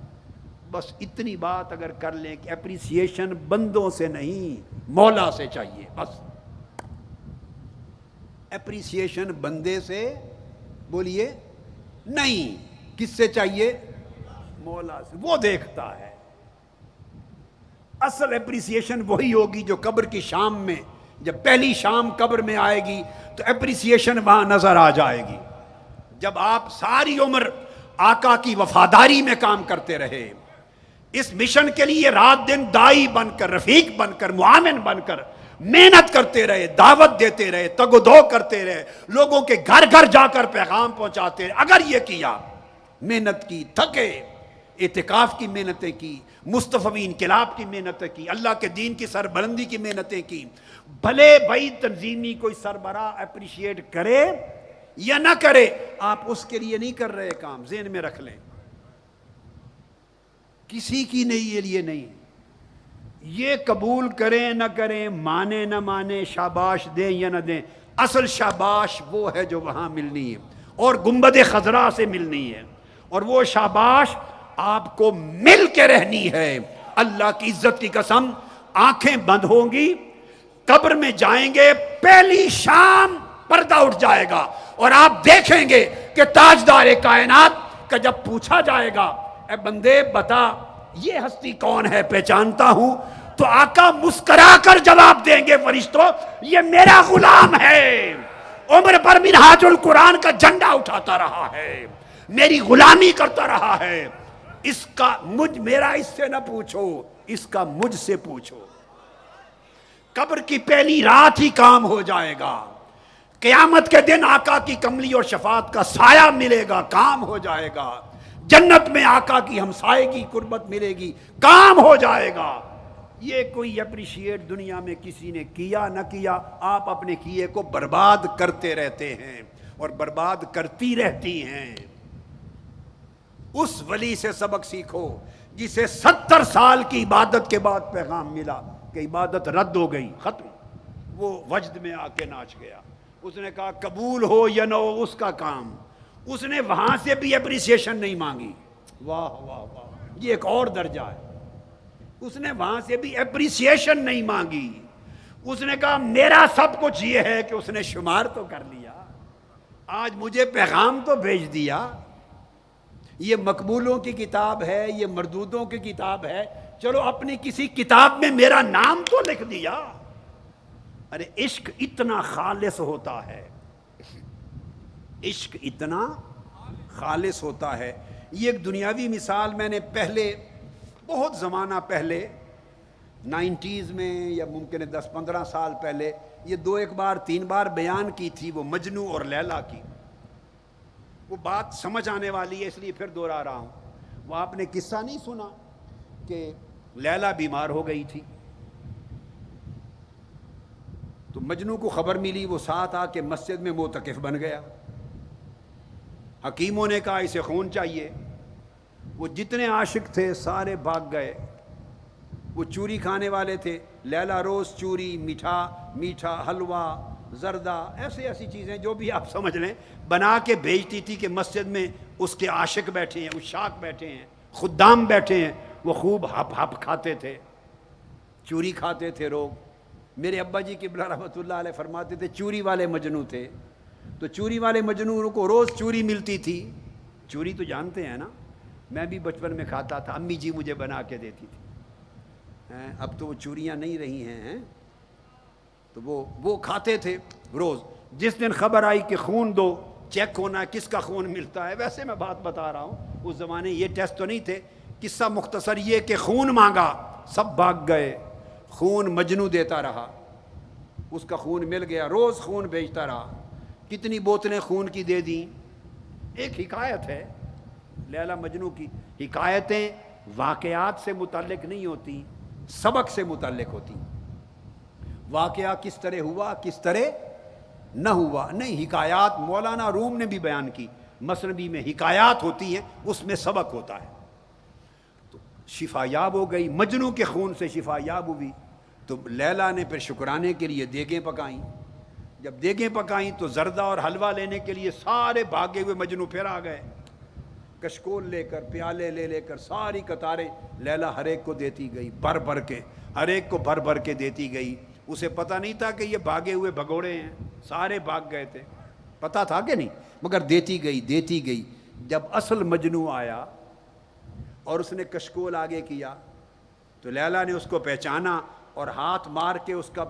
بس اتنی بات اگر کر لیں کہ اپریسیشن بندوں سے نہیں مولا سے چاہیے، بس اپریسیشن بندے سے بولیے نہیں، کس سے چاہیے؟ مولا سے، وہ دیکھتا ہے۔ اصل اپریسیشن وہی ہوگی جو قبر کی شام میں، جب پہلی شام قبر میں آئے گی تو اپریسیشن وہاں نظر آ جائے گی۔ جب آپ ساری عمر آقا کی وفاداری میں کام کرتے رہے، اس مشن کے لیے رات دن دائی بن کر، رفیق بن کر، معاون بن کر محنت کرتے رہے، دعوت دیتے رہے، تگ و دو کرتے رہے، لوگوں کے گھر گھر جا کر پیغام پہنچاتے رہے، اگر یہ کیا، محنت کی، تھکے، اعتکاف کی محنتیں کی، مصطفی انقلاب کی محنتیں کی، اللہ کے دین کی سربلندی کی محنتیں کی، بھلے بھائی تنظیمی کوئی سربراہ اپریشیٹ کرے یا نہ کرے، آپ اس کے لیے نہیں کر رہے کام، ذہن میں رکھ لیں، کسی کی نہیں، یہ لیے نہیں، یہ قبول کریں نہ کریں، مانے نہ مانے، شاباش دیں یا نہ دیں، اصل شاباش وہ ہے جو وہاں ملنی ہے، اور گنبد خضرا سے ملنی ہے، اور وہ شاباش آپ کو مل کے رہنی ہے. اللہ کی عزت کی قسم, آنکھیں بند ہوں گی, قبر میں جائیں گے, پہلی شام پردہ اٹھ جائے گا اور آپ دیکھیں گے کہ تاجدار کائنات کا جب پوچھا جائے گا اے بندے بتا یہ ہستی کون ہے, پہچانتا ہوں, تو آقا مسکرا کر جواب دیں گے فرشتوں یہ میرا غلام ہے, عمر پر منہاج القرآن کا جھنڈا اٹھاتا رہا ہے, میری غلامی کرتا رہا ہے, اس کا میرا اس سے نہ پوچھو, اس کا مجھ سے پوچھو. قبر کی پہلی رات ہی کام ہو جائے گا, قیامت کے دن آقا کی کملی اور شفاعت کا سایہ ملے گا, کام ہو جائے گا, جنت میں آقا کی ہمسائیگی قربت ملے گی, کام ہو جائے گا. یہ کوئی اپریشیٹ دنیا میں کسی نے کیا نہ کیا, آپ اپنے کیے کو برباد کرتے رہتے ہیں اور برباد کرتی رہتی ہیں. اس ولی سے سبق سیکھو جسے 70 سال کی عبادت کے بعد پیغام ملا کہ عبادت رد ہو گئی, ختم. وہ وجد میں آ کے ناچ گیا, اس نے کہا قبول ہو یا نہ ہو اس کا کام. اس نے وہاں سے بھی اپریسیشن نہیں مانگی, واہ واہ واہ, یہ ایک اور درجہ ہے. اس نے وہاں سے بھی اپریسیشن نہیں مانگی, اس نے کہا میرا سب کچھ یہ ہے کہ اس نے شمار تو کر لیا, آج مجھے پیغام تو بھیج دیا. یہ مقبولوں کی کتاب ہے, یہ مردودوں کی کتاب ہے, چلو اپنی کسی کتاب میں میرا نام تو لکھ دیا. ارے عشق اتنا خالص ہوتا ہے, عشق اتنا خالص ہوتا ہے. یہ ایک دنیاوی مثال میں نے پہلے بہت زمانہ پہلے 90s میں یا ممکن ہے 10-15 سال پہلے یہ 2-1 بار 3 بار بیان کی تھی, وہ مجنو اور لیلا کی. وہ بات سمجھ آنے والی ہے اس لیے پھر دوہرا رہا ہوں. وہ آپ نے قصہ نہیں سنا کہ لیلا بیمار ہو گئی تھی, تو مجنو کو خبر ملی, وہ ساتھ آ کے مسجد میں معتکف بن گیا. حکیموں نے کہا اسے خون چاہیے. وہ جتنے عاشق تھے سارے بھاگ گئے. وہ چوری کھانے والے تھے, لیلا روز چوری, میٹھا حلوہ, زردہ, ایسی چیزیں جو بھی آپ سمجھ لیں بنا کے بھیجتی تھی کہ مسجد میں اس کے عاشق بیٹھے ہیں, عشاق بیٹھے ہیں, خدام بیٹھے ہیں. وہ خوب ہپ کھاتے تھے, چوری کھاتے تھے لوگ. میرے ابا جی قبلہ رحمۃ اللہ علیہ فرماتے تھے چوری والے مجنو تھے, تو چوری والے مجنو کو روز چوری ملتی تھی. چوری تو جانتے ہیں نا, میں بھی بچپن میں کھاتا تھا, امی جی مجھے بنا کے دیتی تھی. اب تو وہ چوریاں نہیں رہی ہیں, تو وہ کھاتے تھے روز. جس دن خبر آئی کہ خون دو, چیک ہونا ہے کس کا خون ملتا ہے, ویسے میں بات بتا رہا ہوں, اس زمانے یہ ٹیسٹ تو نہیں تھے. قصہ مختصر یہ کہ خون مانگا, سب بھاگ گئے. خون مجنو دیتا رہا, اس کا خون مل گیا, روز خون بھیجتا رہا. کتنی بوتلیں خون کی دے دیں. ایک حکایت ہے لیلا مجنو کی. حکایتیں واقعات سے متعلق نہیں ہوتی, سبق سے متعلق ہوتی. واقعہ کس طرح ہوا کس طرح نہ ہوا نہیں, حکایات مولانا روم نے بھی بیان کی, مثنوی میں حکایات ہوتی ہیں, اس میں سبق ہوتا ہے. تو شفا یاب ہو گئی, مجنو کے خون سے شفا یاب ہوئی. تو لیلا نے پھر شکرانے کے لیے دیگیں پکائیں. جب دیگیں پکائیں تو زردہ اور حلوہ لینے کے لیے سارے بھاگے ہوئے مجنو پھر آ گئے, کشکول لے کر, پیالے لے کر, ساری قطاریں. لیلا ہر ایک کو دیتی گئی, بھر کے, ہر ایک کو بھر کے دیتی گئی. اسے پتہ نہیں تھا کہ یہ بھاگے ہوئے بھگوڑے ہیں, سارے بھاگ گئے تھے, پتہ تھا کہ نہیں, مگر دیتی گئی. جب اصل مجنو آیا اور اس نے کشکول آگے کیا تو لیلا نے اس کو پہچانا اور ہاتھ مار کے اس کا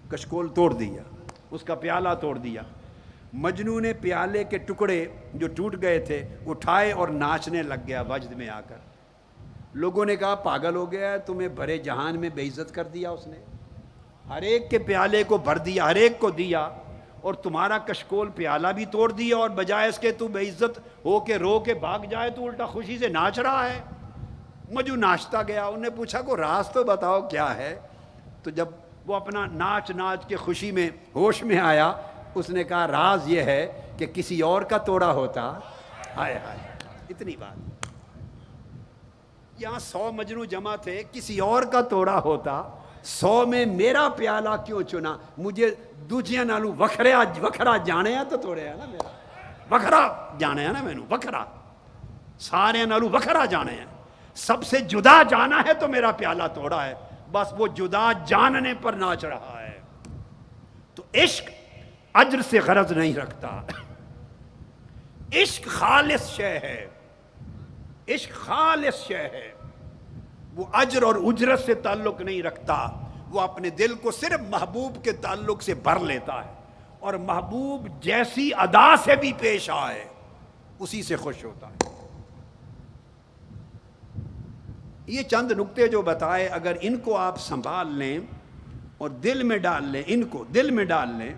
کشکول توڑ دیا, اس کا پیالہ توڑ دیا. مجنو نے پیالے کے ٹکڑے جو ٹوٹ گئے تھے اٹھائے اور ناچنے لگ گیا وجد میں آ کر. لوگوں نے کہا پاگل ہو گیا ہے, تمہیں بھرے جہان میں بے عزت کر دیا اس نے, ہر ایک کے پیالے کو بھر دیا, ہر ایک کو دیا, اور تمہارا کشکول پیالہ بھی توڑ دیا, اور بجائے اس کے تو بے عزت ہو کے رو کے بھاگ جائے تو الٹا خوشی سے ناچ رہا ہے. مجنو ناچتا گیا. انہوں نے پوچھا کو راز تو بتاؤ کیا ہے. تو جب وہ اپنا ناچ کے خوشی میں ہوش میں آیا, اس نے کہا راز یہ ہے کہ کسی اور کا توڑا ہوتا. ہائے ہائے, اتنی بات. یہاں 100 مجنو جمع تھے, کسی اور کا توڑا ہوتا, 100 میں میرا پیالہ کیوں چنا. مجھے دوجیاں نالو وکھرا جانے تو توڑے نا میرا, وکھرا جانے نا مینوں, وکھرا سارے نالو وکھرا جانے ہیں، سب سے جدا جانا ہے تو میرا پیالہ توڑا ہے، بس وہ جدا جاننے پر ناچ رہا ہے۔ تو عشق اجر سے غرض نہیں رکھتا، عشق خالص شے ہے، عشق خالص شے ہے، وہ اجر اور اجرت سے تعلق نہیں رکھتا، وہ اپنے دل کو صرف محبوب کے تعلق سے بھر لیتا ہے، اور محبوب جیسی ادا سے بھی پیش آئے اسی سے خوش ہوتا ہے۔ یہ چند نکتے جو بتائے، اگر ان کو آپ سنبھال لیں اور دل میں ڈال لیں، ان کو دل میں ڈال لیں،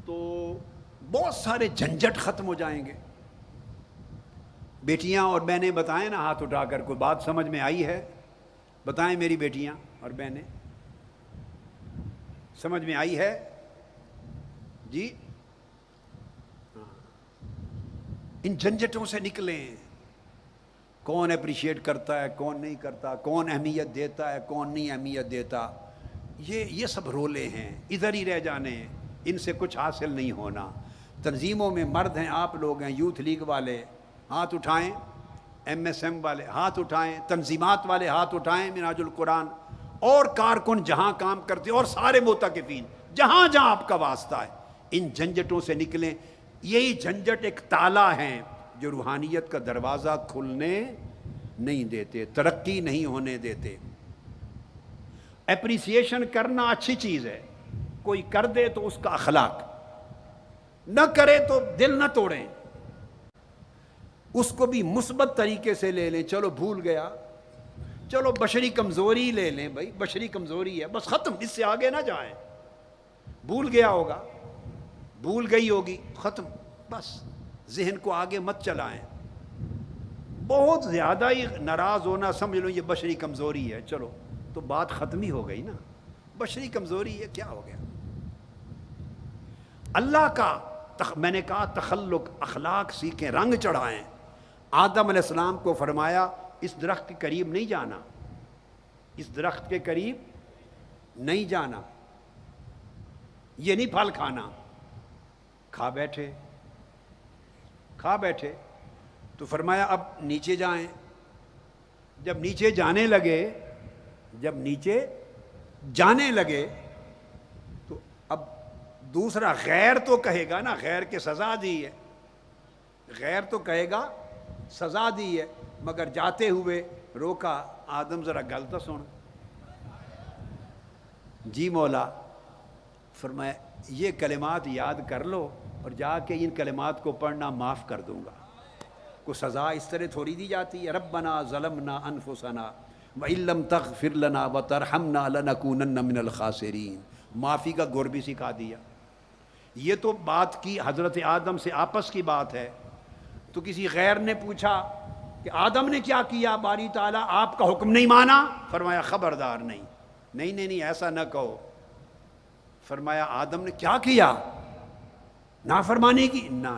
تو بہت سارے جھنجھٹ ختم ہو جائیں گے۔ بیٹیاں اور بہنیں بتائیں نا ہاتھ اٹھا کر، کوئی بات سمجھ میں آئی ہے؟ بتائیں میری بیٹیاں اور بہنیں، سمجھ میں آئی ہے؟ جی ان جھنجھٹوں سے نکلیں۔ کون اپریشیٹ کرتا ہے، کون نہیں کرتا، کون اہمیت دیتا ہے، کون نہیں اہمیت دیتا، یہ سب رولے ہیں، ادھر ہی رہ جانے ہیں، ان سے کچھ حاصل نہیں ہونا۔ تنظیموں میں مرد ہیں، آپ لوگ ہیں، یوتھ لیگ والے ہاتھ اٹھائیں، ایم ایس ایم والے ہاتھ اٹھائیں، تنظیمات والے ہاتھ اٹھائیں، منہاج القرآن اور کارکن جہاں کام کرتے اور سارے معتکفین جہاں جہاں آپ کا واسطہ ہے، ان جھنجھٹوں سے نکلیں۔ یہی جھنجھٹ ایک تالا ہیں جو روحانیت کا دروازہ کھلنے نہیں دیتے، ترقی نہیں ہونے دیتے۔ اپریسیشن کرنا اچھی چیز ہے، کوئی کر دے تو اس کا اخلاق، نہ کرے تو دل نہ توڑیں، اس کو بھی مثبت طریقے سے لے لیں۔ چلو بھول گیا، چلو بشری کمزوری لے لیں، بھائی بشری کمزوری ہے، بس ختم، اس سے آگے نہ جائیں۔ بھول گیا ہوگا، بھول گئی ہوگی، ختم، بس ذہن کو آگے مت چلائیں۔ بہت زیادہ ہی ناراض ہونا، سمجھ لو یہ بشری کمزوری ہے، چلو تو بات ختم ہی ہو گئی نا، بشری کمزوری ہے، کیا ہو گیا؟ اللہ کا میں نے کہا تخلق، اخلاق سیکھیں، رنگ چڑھائیں۔ آدم علیہ السلام کو فرمایا اس درخت کے قریب نہیں جانا، اس درخت کے قریب نہیں جانا، یہ نہیں پھل کھانا۔ کھا بیٹھے، کھا بیٹھے، تو فرمایا اب نیچے جائیں۔ جب نیچے جانے لگے، جب نیچے جانے لگے تو اب دوسرا غیر تو کہے گا نا، غیر کے سزا دی ہے، غیر تو کہے گا سزا دی ہے، مگر جاتے ہوئے روکا، آدم ذرا گل تو سن۔ جی مولا، فرمایا یہ کلمات یاد کر لو اور جا کے ان کلمات کو پڑھنا، معاف کر دوں گا۔ کوئی سزا اس طرح تھوڑی دی جاتی ہے، ربنا ظلمنا انفسنا وَإِن لَّمْ تَغْفِرْ لَنَا وَتَرْحَمْنَا لَنَكُونَنَّ مِنَ الْخَاسِرِينَ، معافی کا گر بھی سکھا دیا۔ یہ تو بات کی حضرت آدم سے آپس کی بات ہے، تو کسی غیر نے پوچھا کہ آدم نے کیا کیا، باری تعالیٰ آپ کا حکم نہیں مانا؟ فرمایا خبردار، نہیں ایسا نہ کہو۔ فرمایا آدم نے کیا کیا، نافرمانی کی؟ نہ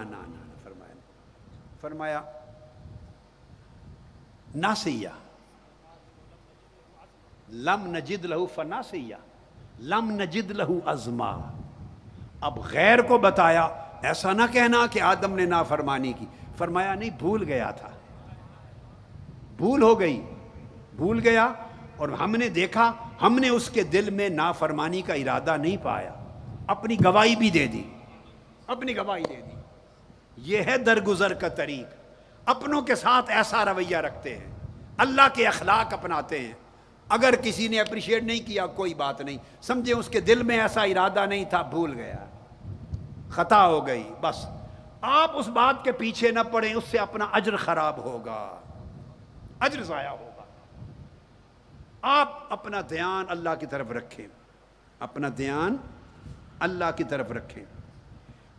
فرمایا ناسیہ، لم نجد لہو فناسیہ، لم نجد لہو عزما۔ اب غیر کو بتایا، ایسا نہ کہنا کہ آدم نے نافرمانی کی۔ فرمایا نہیں، بھول گیا تھا، بھول ہو گئی، بھول گیا، اور ہم نے دیکھا، ہم نے اس کے دل میں نافرمانی کا ارادہ نہیں پایا، اپنی گواہی بھی دے دی، اپنی گواہی دے دی۔ یہ ہے درگزر کا طریق، اپنوں کے ساتھ ایسا رویہ رکھتے ہیں، اللہ کے اخلاق اپناتے ہیں۔ اگر کسی نے اپریشیٹ نہیں کیا کوئی بات نہیں، سمجھے اس کے دل میں ایسا ارادہ نہیں تھا، بھول گیا، خطا ہو گئی، بس آپ اس بات کے پیچھے نہ پڑیں، اس سے اپنا اجر خراب ہوگا، اجر ضائع ہوگا۔ آپ اپنا دھیان اللہ کی طرف رکھیں، اپنا دھیان اللہ کی طرف رکھیں۔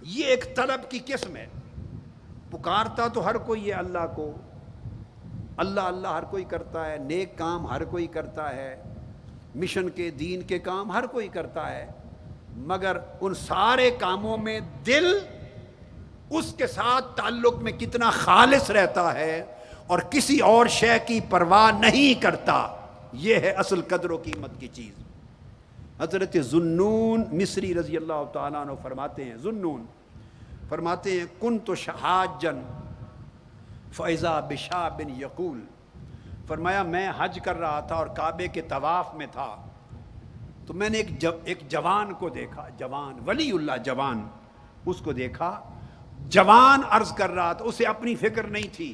یہ ایک طلب کی قسم ہے، پکارتا تو ہر کوئی ہے اللہ کو، اللہ ہر کوئی کرتا ہے، نیک کام ہر کوئی کرتا ہے، مشن کے دین کے کام ہر کوئی کرتا ہے، مگر ان سارے کاموں میں دل اس کے ساتھ تعلق میں کتنا خالص رہتا ہے اور کسی اور شے کی پرواہ نہیں کرتا، یہ ہے اصل قدر و قیمت کی چیز۔ حضرت ذُنُّون مصری رضی اللہ تعالیٰ عنہ فرماتے ہیں، ذُنُّون فرماتے ہیں کنت حاجن فَإِذَا بِشَابٍ یقول، فرمایا میں حج کر رہا تھا اور کعبے کے طواف میں تھا، تو میں نے ایک جوان کو دیکھا، جوان ولی اللہ جوان، اس کو دیکھا، جوان عرض کر رہا تھا، اسے اپنی فکر نہیں تھی،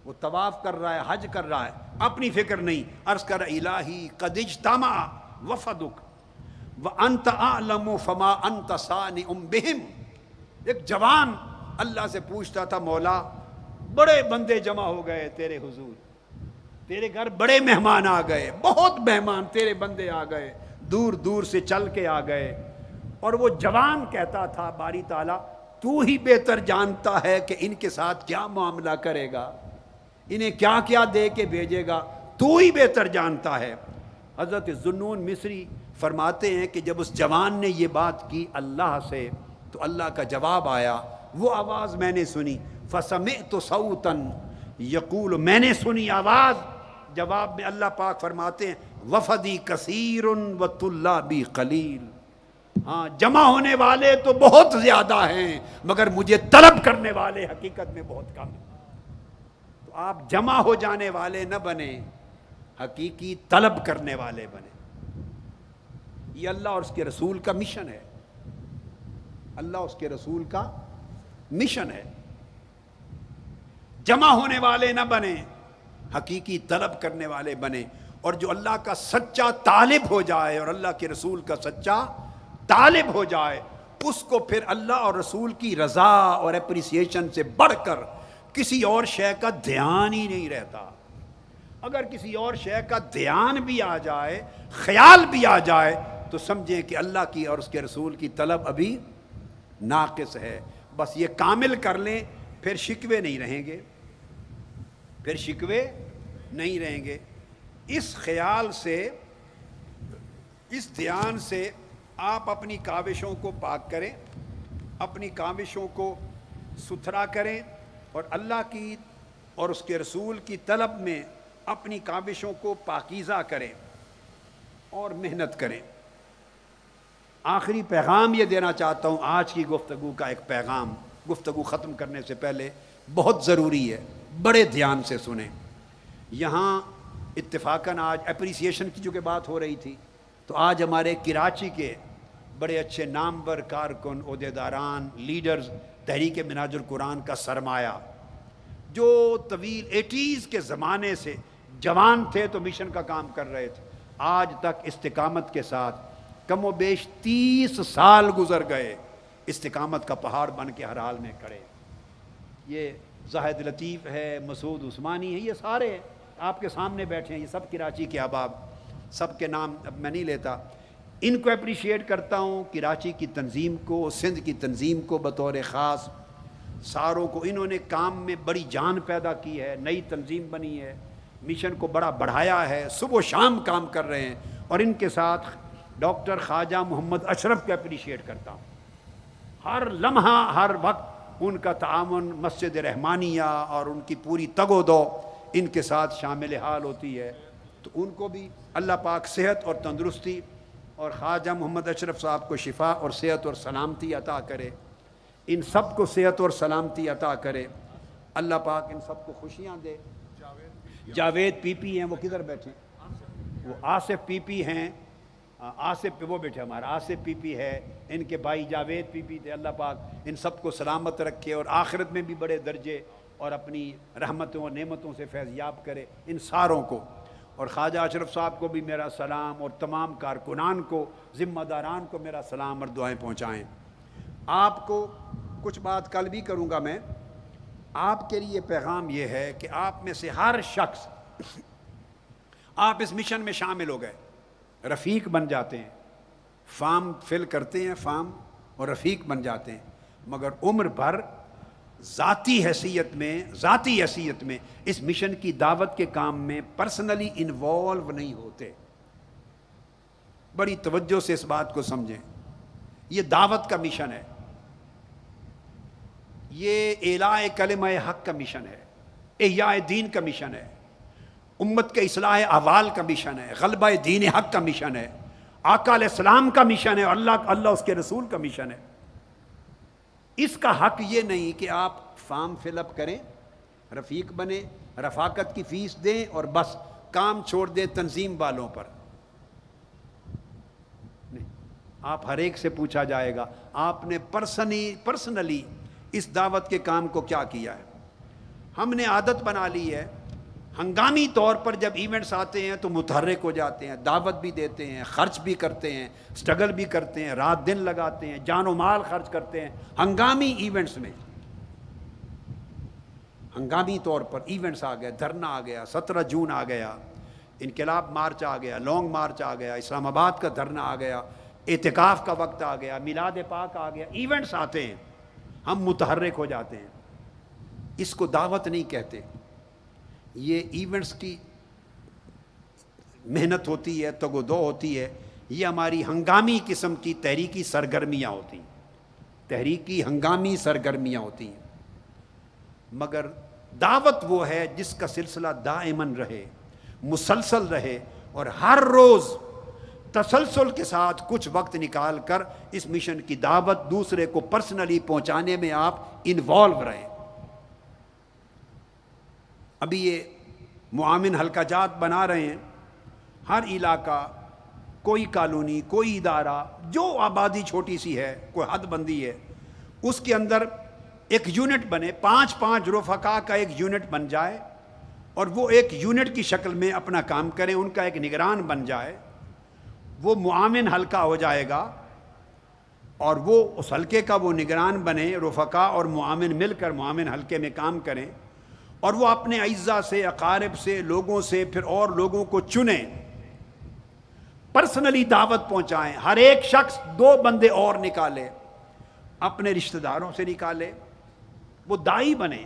وہ طواف کر رہا ہے، حج کر رہا ہے، اپنی فکر نہیں، عرض کر رہا الہی قد اجتمع وفدک وانت اعلم فما انت صانع بہم۔ ایک جوان اللہ سے پوچھتا تھا، مولا بڑے بندے جمع ہو گئے تیرے حضور، تیرے گھر بڑے مہمان آ گئے، بہت مہمان تیرے بندے آ گئے، دور دور سے چل کے آ گئے، اور وہ جوان کہتا تھا باری تعالیٰ تو ہی بہتر جانتا ہے کہ ان کے ساتھ کیا معاملہ کرے گا، انہیں کیا کیا دے کے بھیجے گا، تو ہی بہتر جانتا ہے۔ حضرت ذوالنون مصری فرماتے ہیں کہ جب اس جوان نے یہ بات کی اللہ سے تو اللہ کا جواب آیا، وہ آواز میں نے سنی، فَسَمِعْتُ صَوْتًا یقول، میں نے سنی آواز، جواب میں اللہ پاک فرماتے ہیں وفدی کثیر وطلابی قلیل، ہاں جمع ہونے والے تو بہت زیادہ ہیں مگر مجھے طلب کرنے والے حقیقت میں بہت کم ہیں۔ تو آپ جمع ہو جانے والے نہ بنیں، حقیقی طلب کرنے والے بنیں۔ یہ اللہ اور اس کے رسول کا مشن ہے، اللہ اس کے رسول کا مشن ہے۔ جمع ہونے والے نہ بنیں، حقیقی طلب کرنے والے بنیں، اور جو اللہ کا سچا طالب ہو جائے اور اللہ کے رسول کا سچا طالب ہو جائے، اس کو پھر اللہ اور رسول کی رضا اور اپریسیشن سے بڑھ کر کسی اور شے کا دھیان ہی نہیں رہتا۔ اگر کسی اور شے کا دھیان بھی آ جائے، خیال بھی آ جائے، تو سمجھیں کہ اللہ کی اور اس کے رسول کی طلب ابھی ناقص ہے۔ بس یہ کامل کر لیں، پھر شکوے نہیں رہیں گے، پھر شکوے نہیں رہیں گے۔ اس خیال سے، اس دھیان سے آپ اپنی کاوشوں کو پاک کریں، اپنی کاوشوں کو ستھرا کریں، اور اللہ کی اور اس کے رسول کی طلب میں اپنی کاوشوں کو پاکیزہ کریں اور محنت کریں۔ آخری پیغام یہ دینا چاہتا ہوں، آج کی گفتگو کا ایک پیغام، گفتگو ختم کرنے سے پہلے بہت ضروری ہے، بڑے دھیان سے سنیں۔ یہاں اتفاقاً آج اپریسیشن کی جو کہ بات ہو رہی تھی، تو آج ہمارے کراچی کے بڑے اچھے نامور کارکن، عہدیداران، لیڈرز تحریک منہاج القرآن کا سرمایہ، جو طویل 80s کے زمانے سے جوان تھے تو مشن کا کام کر رہے تھے، آج تک استقامت کے ساتھ کم و بیش 30 سال گزر گئے، استقامت کا پہاڑ بن کے ہر حال میں کھڑے۔ یہ زاہد لطیف ہے، مسعود عثمانی ہے، یہ سارے آپ کے سامنے بیٹھے ہیں، یہ سب کراچی کے احباب، سب کے نام اب میں نہیں لیتا، ان کو اپریشیٹ کرتا ہوں، کراچی کی تنظیم کو، سندھ کی تنظیم کو بطور خاص، ساروں کو، انہوں نے کام میں بڑی جان پیدا کی ہے، نئی تنظیم بنی ہے، مشن کو بڑا بڑھایا ہے، صبح و شام کام کر رہے ہیں، اور ان کے ساتھ ڈاکٹر خواجہ محمد اشرف کو اپریشیٹ کرتا ہوں۔ ہر لمحہ، ہر وقت ان کا تعاون مسجد رحمانیہ اور ان کی پوری تگ و دو ان کے ساتھ شامل حال ہوتی ہے، تو ان کو بھی اللہ پاک صحت اور تندرستی، اور خواجہ محمد اشرف صاحب کو شفا اور صحت اور سلامتی عطا کرے، ان سب کو صحت اور سلامتی عطا کرے، اللہ پاک ان سب کو خوشیاں دے۔ جاوید پی پی ہیں، وہ کدھر بیٹھے ہیں؟ وہ آصف پی پی ہیں، آصف پہ وہ بیٹھے ہمارا آصف پی پی ہے، ان کے بھائی جاوید پی پی تھے، اللہ پاک ان سب کو سلامت رکھے اور آخرت میں بھی بڑے درجے اور اپنی رحمتوں اور نعمتوں سے فیضیاب کرے ان ساروں کو، اور خواجہ اشرف صاحب کو بھی میرا سلام، اور تمام کارکنان کو، ذمہ داران کو میرا سلام اور دعائیں پہنچائیں۔ آپ کو کچھ بات کل بھی کروں گا میں، آپ کے لیے پیغام یہ ہے کہ آپ میں سے ہر شخص، آپ اس مشن میں شامل ہو گئے، رفیق بن جاتے ہیں، فارم فل کرتے ہیں، فارم اور رفیق بن جاتے ہیں، مگر عمر بھر ذاتی حیثیت میں اس مشن کی دعوت کے کام میں پرسنلی انوالو نہیں ہوتے۔ بڑی توجہ سے اس بات کو سمجھیں، یہ دعوت کا مشن ہے، یہ اعلاء کلمہ حق کا مشن ہے، احیاء دین کا مشن ہے، امت کے اصلاح احوال کا مشن ہے، غلبہ دین حق کا مشن ہے، آقا علیہ السلام کا مشن ہے، اور اللہ اس کے رسول کا مشن ہے۔ اس کا حق یہ نہیں کہ آپ فارم فل اپ کریں، رفیق بنے، رفاقت کی فیس دیں اور بس کام چھوڑ دیں تنظیم والوں پر. نہیں، آپ ہر ایک سے پوچھا جائے گا آپ نے پرسنلی اس دعوت کے کام کو کیا کیا ہے. ہم نے عادت بنا لی ہے ہنگامی طور پر جب ایونٹس آتے ہیں تو متحرک ہو جاتے ہیں، دعوت بھی دیتے ہیں، خرچ بھی کرتے ہیں، سٹرگل بھی کرتے ہیں، رات دن لگاتے ہیں، جان و مال خرچ کرتے ہیں ہنگامی ایونٹس میں. ہنگامی طور پر ایونٹس آ گئے، دھرنا آ گیا، 17 جون آ گیا، انقلاب مارچ آ گیا، لانگ مارچ آ گیا، اسلام آباد کا دھرنا آ گیا، اعتکاف کا وقت آ گیا، میلاد پاک آ گیا، ایونٹس آتے ہیں، ہم متحرک ہو جاتے ہیں. اس کو دعوت نہیں کہتے. یہ ایونٹس کی محنت ہوتی ہے، تگ و دو ہوتی ہے، یہ ہماری ہنگامی قسم کی تحریکی سرگرمیاں ہوتی ہیں، تحریکی ہنگامی سرگرمیاں ہوتی ہیں. مگر دعوت وہ ہے جس کا سلسلہ دائماً رہے، مسلسل رہے، اور ہر روز تسلسل کے ساتھ کچھ وقت نکال کر اس مشن کی دعوت دوسرے کو پرسنلی پہنچانے میں آپ انوالو رہیں. ابھی یہ معاون حلقہ جات بنا رہے ہیں، ہر علاقہ، کوئی کالونی، کوئی ادارہ، جو آبادی چھوٹی سی ہے، کوئی حد بندی ہے، اس کے اندر ایک یونٹ بنے، 5 رفقا کا ایک یونٹ بن جائے، اور وہ ایک یونٹ کی شکل میں اپنا کام کریں، ان کا ایک نگران بن جائے، وہ معاون حلقہ ہو جائے گا، اور وہ اس حلقے کا وہ نگران بنے، رفقا اور معاون مل کر معاون حلقے میں کام کریں، اور وہ اپنے اعزا سے، اقارب سے، لوگوں سے، پھر اور لوگوں کو چنیں، پرسنلی دعوت پہنچائیں. ہر ایک شخص 2 بندے اور نکالے، اپنے رشتہ داروں سے نکالے، وہ دائی بنے.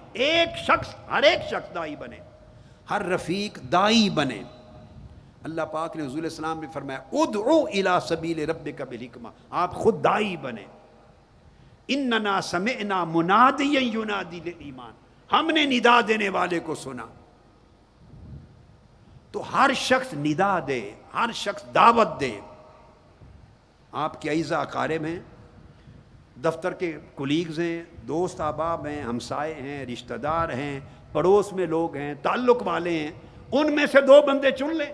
ہر ایک شخص دائی بنے، ہر رفیق دائی بنے. اللہ پاک نے حضور السلام نے فرمایا ادعو الی سبیل ربک بالحکمہ، آپ خود دائی بنے. اننا سمعنا منادیا ینادی للایمان، ہم نے ندا دینے والے کو سنا. تو ہر شخص ندا دے، ہر شخص دعوت دے. آپ کے اعزا اقارب ہیں، دفتر کے کولیگز ہیں، دوست احباب ہیں، ہمسائے ہیں، رشتہ دار ہیں، پڑوس میں لوگ ہیں، تعلق والے ہیں، ان میں سے 2 بندے چن لیں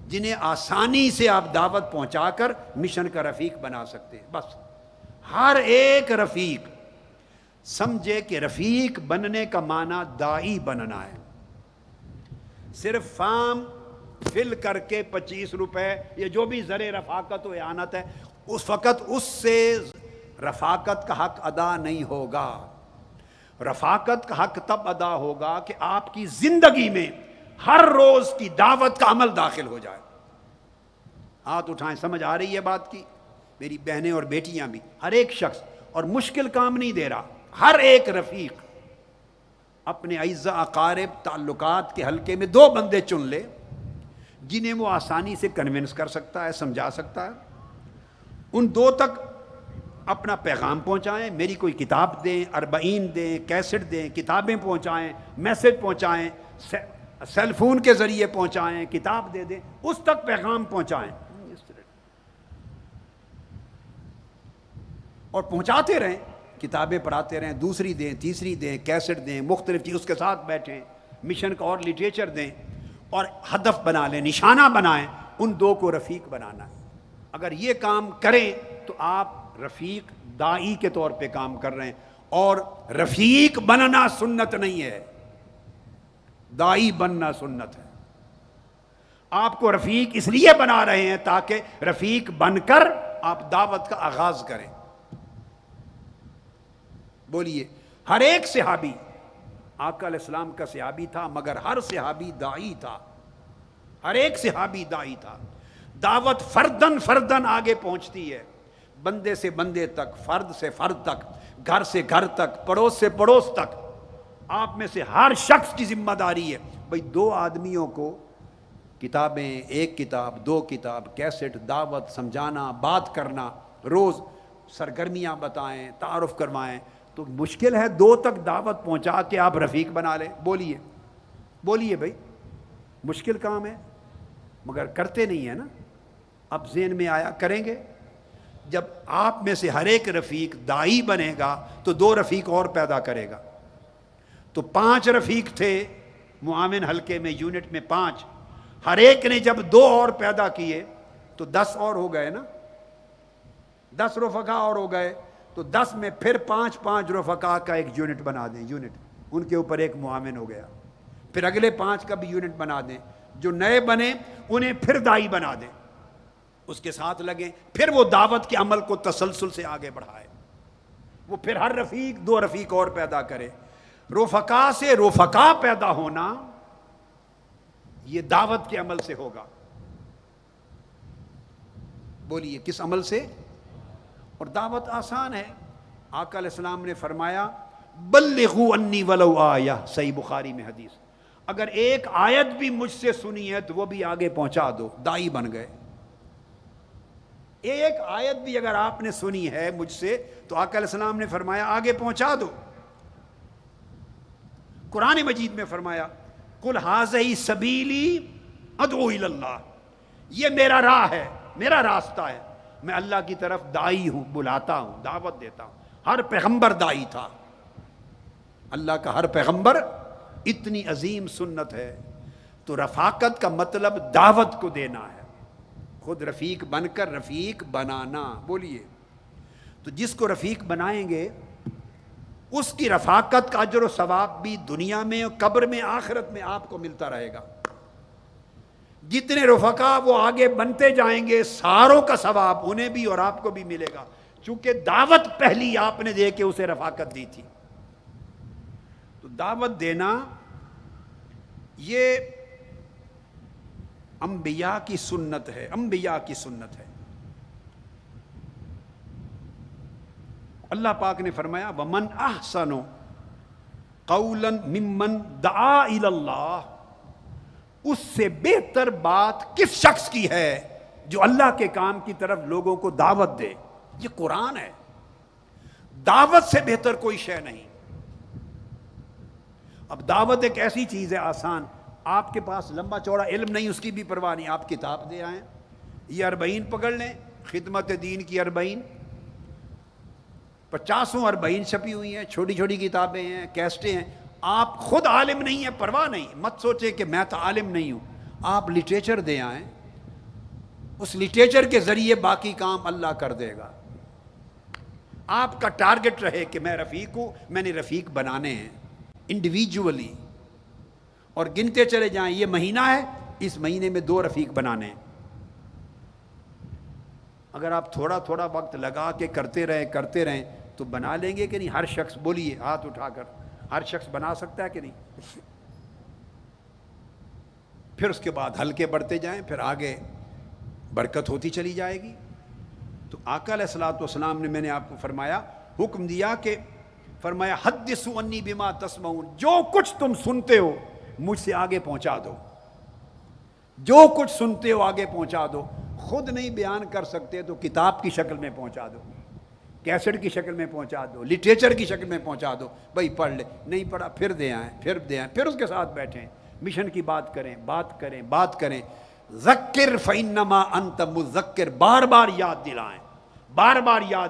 جنہیں آسانی سے آپ دعوت پہنچا کر مشن کا رفیق بنا سکتے ہیں. بس ہر ایک رفیق سمجھے کہ رفیق بننے کا معنی دائی بننا ہے. صرف فارم فل کر کے 25 روپے یا جو بھی زر رفاقت و اعانت ہے، اس وقت اس سے رفاقت کا حق ادا نہیں ہوگا. رفاقت کا حق تب ادا ہوگا کہ آپ کی زندگی میں ہر روز کی دعوت کا عمل داخل ہو جائے. ہاتھ اٹھائیں، سمجھ آ رہی ہے بات کی؟ میری بہنیں اور بیٹیاں بھی، ہر ایک شخص، اور مشکل کام نہیں دے رہا، ہر ایک رفیق اپنے اعزا اقارب تعلقات کے حلقے میں 2 بندے چن لے جنہیں وہ آسانی سے کنونس کر سکتا ہے، سمجھا سکتا ہے. ان 2 تک اپنا پیغام پہنچائیں، میری کوئی کتاب دیں، 40 دیں، کیسٹ دیں، کتابیں پہنچائیں، میسج پہنچائیں، سیل فون کے ذریعے پہنچائیں، کتاب دے دیں، اس تک پیغام پہنچائیں، اور پہنچاتے رہیں، کتابیں پڑھاتے رہیں، دوسری دیں، تیسری دیں، کیسٹ دیں، مختلف چیز اس کے ساتھ بیٹھیں، مشن کا اور لٹریچر دیں، اور ہدف بنا لیں، نشانہ بنائیں، ان 2 کو رفیق بنانا ہے. اگر یہ کام کریں تو آپ رفیق دائی کے طور پہ کام کر رہے ہیں. اور رفیق بننا سنت نہیں ہے، دائی بننا سنت ہے. آپ کو رفیق اس لیے بنا رہے ہیں تاکہ رفیق بن کر آپ دعوت کا آغاز کریں. بولیے، ہر ایک صحابی آقا علیہ السلام کا صحابی تھا، مگر ہر صحابی دائی تھا، ہر ایک صحابی دائی تھا. دعوت فردن آگے پہنچتی ہے، بندے سے بندے تک، فرد سے فرد تک، گھر سے گھر تک، پڑوس سے پڑوس تک. آپ میں سے ہر شخص کی ذمہ داری ہے بھئی 2 آدمیوں کو کتابیں، 1 کتاب، 2 کتاب، کیسٹ، دعوت، سمجھانا، بات کرنا، روز سرگرمیاں بتائیں، تعارف کروائیں. تو مشکل ہے 2 تک دعوت پہنچا کے آپ رفیق بنا لیں؟ بولیے بھائی، مشکل کام ہے، مگر کرتے نہیں ہیں نا. اب ذہن میں آیا کریں گے. جب آپ میں سے ہر ایک رفیق دائی بنے گا تو 2 رفیق اور پیدا کرے گا. تو 5 رفیق تھے معاون حلقے میں، یونٹ میں 5. ہر ایک نے جب 2 اور پیدا کیے تو 10 اور ہو گئے نا، 10 رفقا اور ہو گئے. تو 10 میں پھر 5 رفقا کا ایک یونٹ بنا دیں، یونٹ ان کے اوپر ایک معاون ہو گیا. پھر اگلے 5 کا بھی یونٹ بنا دیں. جو نئے بنے انہیں پھر دائی بنا دیں، اس کے ساتھ لگیں. پھر وہ دعوت کے عمل کو تسلسل سے آگے بڑھائے. وہ پھر ہر رفیق 2 رفیق اور پیدا کرے. رفقا سے رفقا پیدا ہونا یہ دعوت کے عمل سے ہوگا. بولیے کس عمل سے؟ اور دعوت آسان ہے. آقا علیہ السلام نے فرمایا بلغوا انی ولو آیہ، صحیح بخاری میں حدیث، اگر ایک آیت بھی مجھ سے سنی ہے تو وہ بھی آگے پہنچا دو. دائی بن گئے. ایک آیت بھی اگر آپ نے سنی ہے مجھ سے تو آقا علیہ السلام نے فرمایا آگے پہنچا دو. قرآن مجید میں فرمایا قل ھذہ سبیلی ادعو الی اللہ، یہ میرا راہ ہے، میرا راستہ ہے، میں اللہ کی طرف دائی ہوں، بلاتا ہوں، دعوت دیتا ہوں. ہر پیغمبر دائی تھا. اللہ کا ہر پیغمبر، اتنی عظیم سنت ہے. تو رفاقت کا مطلب دعوت کو دینا ہے، خود رفیق بن کر رفیق بنانا. بولیے. تو جس کو رفیق بنائیں گے اس کی رفاقت کا اجر و ثواب بھی دنیا میں، قبر میں، آخرت میں آپ کو ملتا رہے گا. جتنے رفقا وہ آگے بنتے جائیں گے ساروں کا ثواب انہیں بھی اور آپ کو بھی ملے گا، چونکہ دعوت پہلی آپ نے دے کے اسے رفاقت دی تھی. تو دعوت دینا یہ انبیاء کی سنت ہے، انبیاء کی سنت ہے. اللہ پاک نے فرمایا وَمَنْ أَحْسَنُ قَوْلًا مِمَّنْ دَعَا إِلَى اللَّهِ، اس سے بہتر بات کس شخص کی ہے جو اللہ کے کام کی طرف لوگوں کو دعوت دے. یہ قرآن ہے. دعوت سے بہتر کوئی شے نہیں. اب دعوت ایک ایسی چیز ہے آسان، آپ کے پاس لمبا چوڑا علم نہیں اس کی بھی پرواہ نہیں، آپ کتاب دے آئیں. یہ 40 پکڑ لیں، خدمت دین کی 40، 50 40 چھپی ہوئی ہیں، چھوٹی چھوٹی کتابیں ہیں، کیسٹیں ہیں. آپ خود عالم نہیں ہیں، پرواہ نہیں، مت سوچے کہ میں تو عالم نہیں ہوں. آپ لٹریچر دے آئیں، اس لٹریچر کے ذریعے باقی کام اللہ کر دے گا. آپ کا ٹارگٹ رہے کہ میں رفیق ہوں، میں نے رفیق بنانے ہیں انڈیویجولی، اور گنتے چلے جائیں یہ مہینہ ہے، اس مہینے میں 2 رفیق بنانے ہیں. اگر آپ تھوڑا تھوڑا وقت لگا کے کرتے رہیں تو بنا لیں گے کہ نہیں؟ ہر شخص، بولیے ہاتھ اٹھا کر، ہر شخص بنا سکتا ہے کہ نہیں؟ پھر اس کے بعد ہلکے بڑھتے جائیں، پھر آگے برکت ہوتی چلی جائے گی. تو آقا علیہ الصلوۃ والسلام نے، میں نے آپ کو فرمایا، حکم دیا کہ فرمایا حدثوا انی بما تسمعون، جو کچھ تم سنتے ہو مجھ سے آگے پہنچا دو. جو کچھ سنتے ہو آگے پہنچا دو. خود نہیں بیان کر سکتے تو کتاب کی شکل میں پہنچا دو، کیسٹ کی شکل میں پہنچا دو، لٹریچر کی شکل میں پہنچا دو. بھائی پڑھ لے، نہیں پڑھا پھر دے آئیں، پھر اس کے ساتھ بیٹھیں، مشن کی بات کریں. ذکر فإنما انت مذکر، بار بار یاد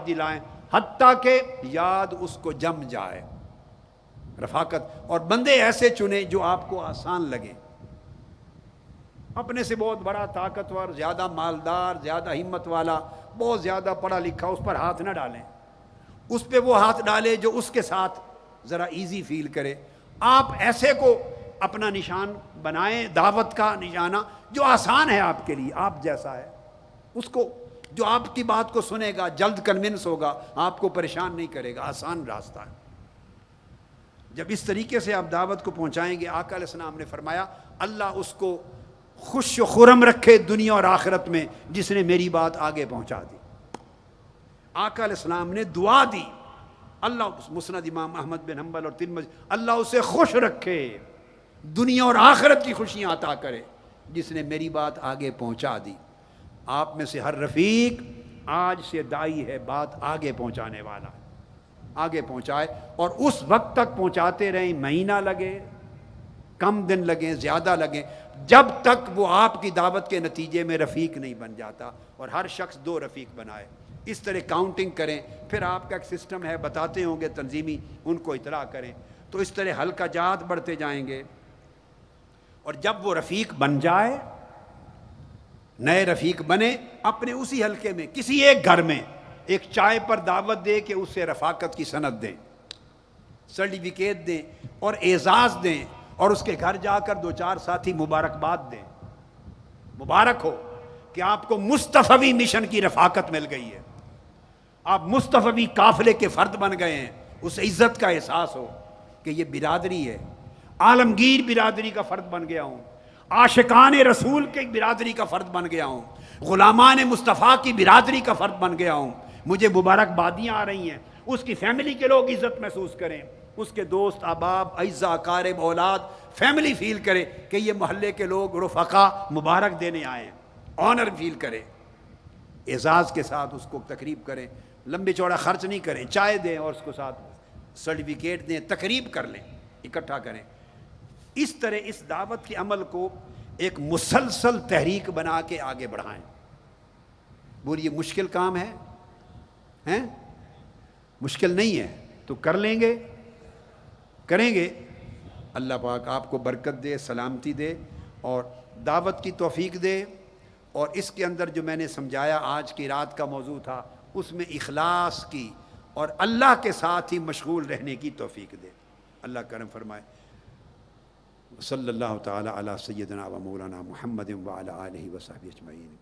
دلائیں حتیٰ کہ یاد اس کو جم جائے. رفاقت، اور بندے ایسے چنے جو آپ کو آسان لگے. اپنے سے بہت بڑا طاقتور، زیادہ مالدار، زیادہ ہمت والا، بہت زیادہ پڑھا لکھا، اس پر ہاتھ نہ ڈالیں. اس پہ وہ ہاتھ ڈالے جو اس کے ساتھ ذرا ایزی فیل کرے. آپ ایسے کو اپنا نشان بنائیں، دعوت کا نشانہ جو آسان ہے آپ کے لیے، آپ جیسا ہے. اس کو جو آپ کی بات کو سنے گا، جلد کنونس ہوگا، آپ کو پریشان نہیں کرے گا، آسان راستہ ہے. جب اس طریقے سے آپ دعوت کو پہنچائیں گے، آقا علیہ السلام نے فرمایا اللہ اس کو خوش و خرم رکھے دنیا اور آخرت میں، جس نے میری بات آگے پہنچا دی. آقا علیہ السلام نے دعا دی، اللہ، مسند امام احمد بن حنبل اور ترمذی، اللہ اسے خوش رکھے، دنیا اور آخرت کی خوشیاں عطا کرے جس نے میری بات آگے پہنچا دی. آپ میں سے ہر رفیق آج سے دائی ہے، بات آگے پہنچانے والا، آگے پہنچائے. اور اس وقت تک پہنچاتے رہیں، مہینہ لگے، کم دن لگیں، زیادہ لگیں، جب تک وہ آپ کی دعوت کے نتیجے میں رفیق نہیں بن جاتا. اور ہر شخص 2 رفیق بنائے. اس طرح کاؤنٹنگ کریں، پھر آپ کا ایک سسٹم ہے بتاتے ہوں گے تنظیمی، ان کو اطلاع کریں، تو اس طرح حلقہ جات بڑھتے جائیں گے۔ اور جب وہ رفیق بن جائے، نئے رفیق بنے، اپنے اسی حلقے میں کسی ایک گھر میں ایک چائے پر دعوت دے کہ اسے رفاقت کی سند دیں، سرٹیفکیٹ دیں اور اعزاز دیں، اور اس کے گھر جا کر 2-4 ساتھی مبارکباد دیں، مبارک ہو کہ آپ کو مصطفوی مشن کی رفاقت مل گئی ہے، آپ مصطفوی قافلے کے فرد بن گئے ہیں، اس عزت کا احساس ہو کہ یہ برادری ہے، عالمگیر برادری کا فرد بن گیا ہوں، عاشقان رسول کے برادری کا فرد بن گیا ہوں، غلامان مصطفیٰ کی برادری کا فرد بن گیا ہوں، مجھے مبارکبادیاں آ رہی ہیں، اس کی فیملی کے لوگ عزت محسوس کریں، اس کے دوست احباب اعزاء اقارب اولاد فیملی فیل کرے کہ یہ محلے کے لوگ رفقا مبارک دینے آئے ہیں، آنر فیل کرے، اعزاز کے ساتھ اس کو تقریب کریں، لمبے چوڑا خرچ نہیں کریں، چائے دیں اور اس کو ساتھ سرٹیفکیٹ دیں، تقریب کر لیں، اکٹھا کریں۔ اس طرح اس دعوت کے عمل کو ایک مسلسل تحریک بنا کے آگے بڑھائیں۔ بولیے مشکل کام ہے؟ ہیں؟ مشکل نہیں ہے تو کر لیں گے، کریں گے۔ اللہ پاک آپ کو برکت دے، سلامتی دے اور دعوت کی توفیق دے، اور اس کے اندر جو میں نے سمجھایا آج کی رات کا موضوع تھا، اس میں اخلاص کی اور اللہ کے ساتھ ہی مشغول رہنے کی توفیق دے۔ اللہ کرم فرمائے۔ صلی اللہ تعالی علی سیدنا و مولانا محمد وعلی آلہ وصحبہ اجمعین۔